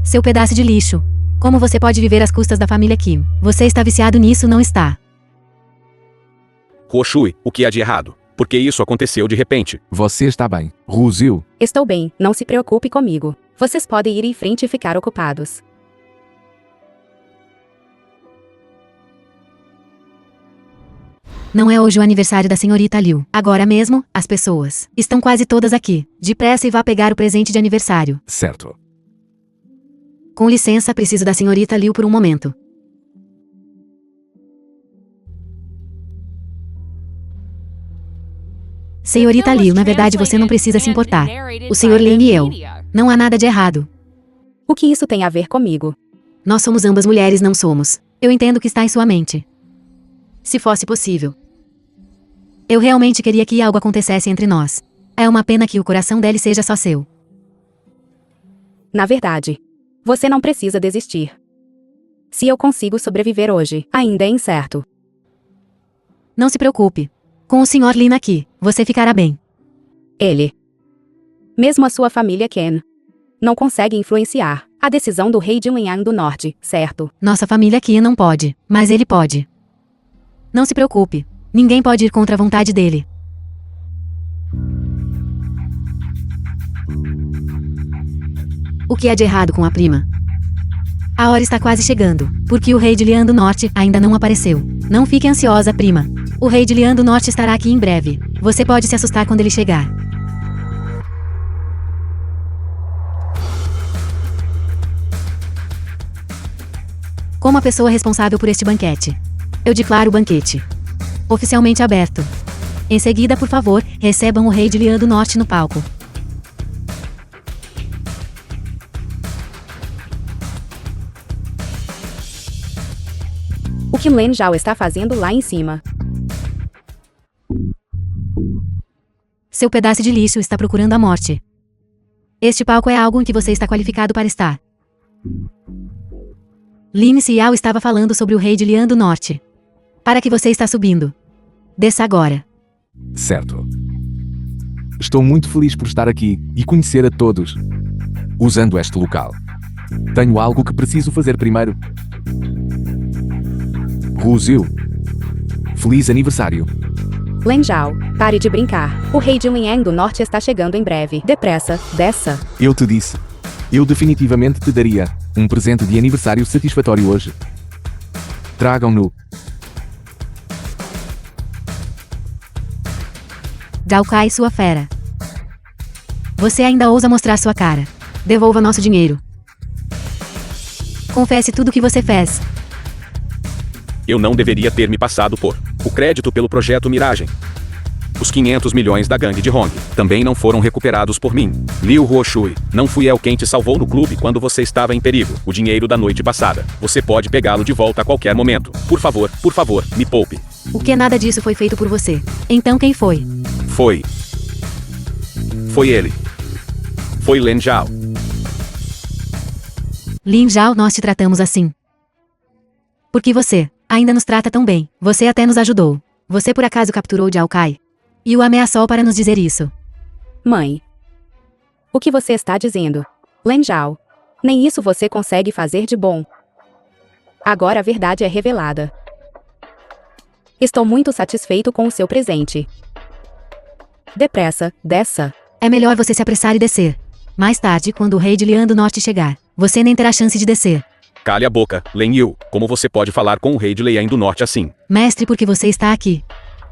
Seu pedaço de lixo. Como você pode viver às custas da família Kim? Você está viciado nisso, não está? Huo Shui, o que há de errado? Porque isso aconteceu de repente. Você está bem, Hu Ziu? Estou bem, não se preocupe comigo. Vocês podem ir em frente e ficar ocupados. Não é hoje o aniversário da senhorita Liu. Agora mesmo, as pessoas estão quase todas aqui. Depressa e vá pegar o presente de aniversário. Certo. Com licença, preciso da senhorita Liu por um momento. Senhorita Liu, na verdade você não precisa se importar. O Sr. Lin e eu. Não há nada de errado. O que isso tem a ver comigo? Nós somos ambas mulheres, não somos. Eu entendo o que está em sua mente. Se fosse possível. Eu realmente queria que algo acontecesse entre nós. É uma pena que o coração dele seja só seu. Na verdade, você não precisa desistir. Se eu consigo sobreviver hoje, ainda é incerto. Não se preocupe. Com o Sr. Lin aqui, você ficará bem. Ele, mesmo a sua família Ken, não consegue influenciar a decisão do rei de Liang do Norte, certo? Nossa família aqui não pode, mas ele pode. Não se preocupe. Ninguém pode ir contra a vontade dele. O que há de errado com a prima? A hora está quase chegando, porque o rei de Lian do Norte ainda não apareceu. Não fique ansiosa, prima. O rei de Lian do Norte estará aqui em breve. Você pode se assustar quando ele chegar. Como a pessoa responsável por este banquete, eu declaro o banquete oficialmente aberto. Em seguida, por favor, recebam o rei de Lian do Norte no palco. O que Len Zhao está fazendo lá em cima? Seu pedaço de lixo está procurando a morte. Este palco é algo em que você está qualificado para estar. Lin Xiao estava falando sobre o rei de Lian do Norte. Para que você está subindo. Desça agora. Certo. Estou muito feliz por estar aqui e conhecer a todos. Usando este local. Tenho algo que preciso fazer primeiro. Hu Ziu. Feliz aniversário. Len Zhao, pare de brincar. O rei de Liang do Norte está chegando em breve. Depressa, desça. Eu te disse. Eu definitivamente te daria um presente de aniversário satisfatório hoje. Tragam-no. Zhao Kai, sua fera. Você ainda ousa mostrar sua cara. Devolva nosso dinheiro. Confesse tudo o que você fez. Eu não deveria ter me passado por o crédito pelo projeto Miragem. Os 500 milhões da gangue de Hong também não foram recuperados por mim. Liu Huoshui, não fui eu quem te salvou no clube quando você estava em perigo. O dinheiro da noite passada. Você pode pegá-lo de volta a qualquer momento. Por favor, me poupe. O que nada disso foi feito por você. Então quem foi? Foi ele. Foi Len Zhao. Lin Zhao, nós te tratamos assim. Porque você ainda nos trata tão bem. Você até nos ajudou. Você por acaso capturou Zhao Kai? E o ameaçou para nos dizer isso. Mãe. O que você está dizendo? Len Zhao. Nem isso você consegue fazer de bom. Agora a verdade é revelada. Estou muito satisfeito com o seu presente. Depressa, desça. É melhor você se apressar e descer. Mais tarde, quando o rei de Lian do Norte chegar, você nem terá chance de descer. Cale a boca, Len Yu. Como você pode falar com o rei de Lian do Norte assim? Mestre, porque você está aqui.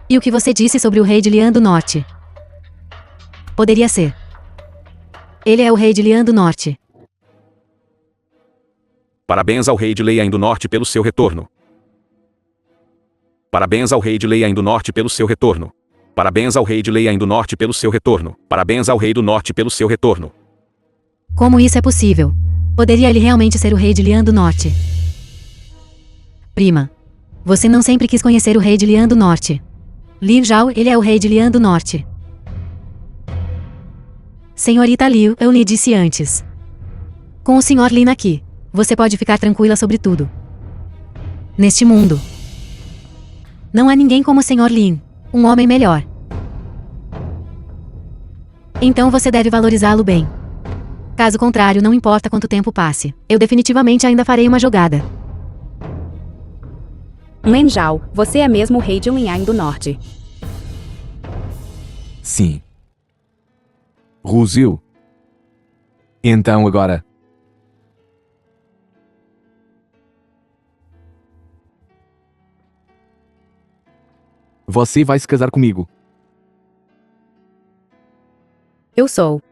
E o que você disse sobre o rei de Lian do Norte? Poderia ser. Ele é o rei de Lian do Norte. Parabéns ao rei de Lian do Norte pelo seu retorno. Parabéns ao rei de Lian do Norte pelo seu retorno. Parabéns ao rei de Lian do Norte pelo seu retorno. Parabéns ao rei do Norte pelo seu retorno. Como isso é possível? Poderia ele realmente ser o rei de Lian do Norte? Prima. Você não sempre quis conhecer o rei de Lian do Norte. Liu Zhao, ele é o rei de Lian do Norte. Senhorita Liu, eu lhe disse antes. Com o Sr. Lin aqui, você pode ficar tranquila sobre tudo. Neste mundo, não há ninguém como o Sr. Lin, um homem melhor. Então você deve valorizá-lo bem. Caso contrário, não importa quanto tempo passe, eu definitivamente ainda farei uma jogada. Len Zhao, você é mesmo o rei de Lian do Norte. Sim. Ruzil. Então agora. Você vai se casar comigo. Eu sou.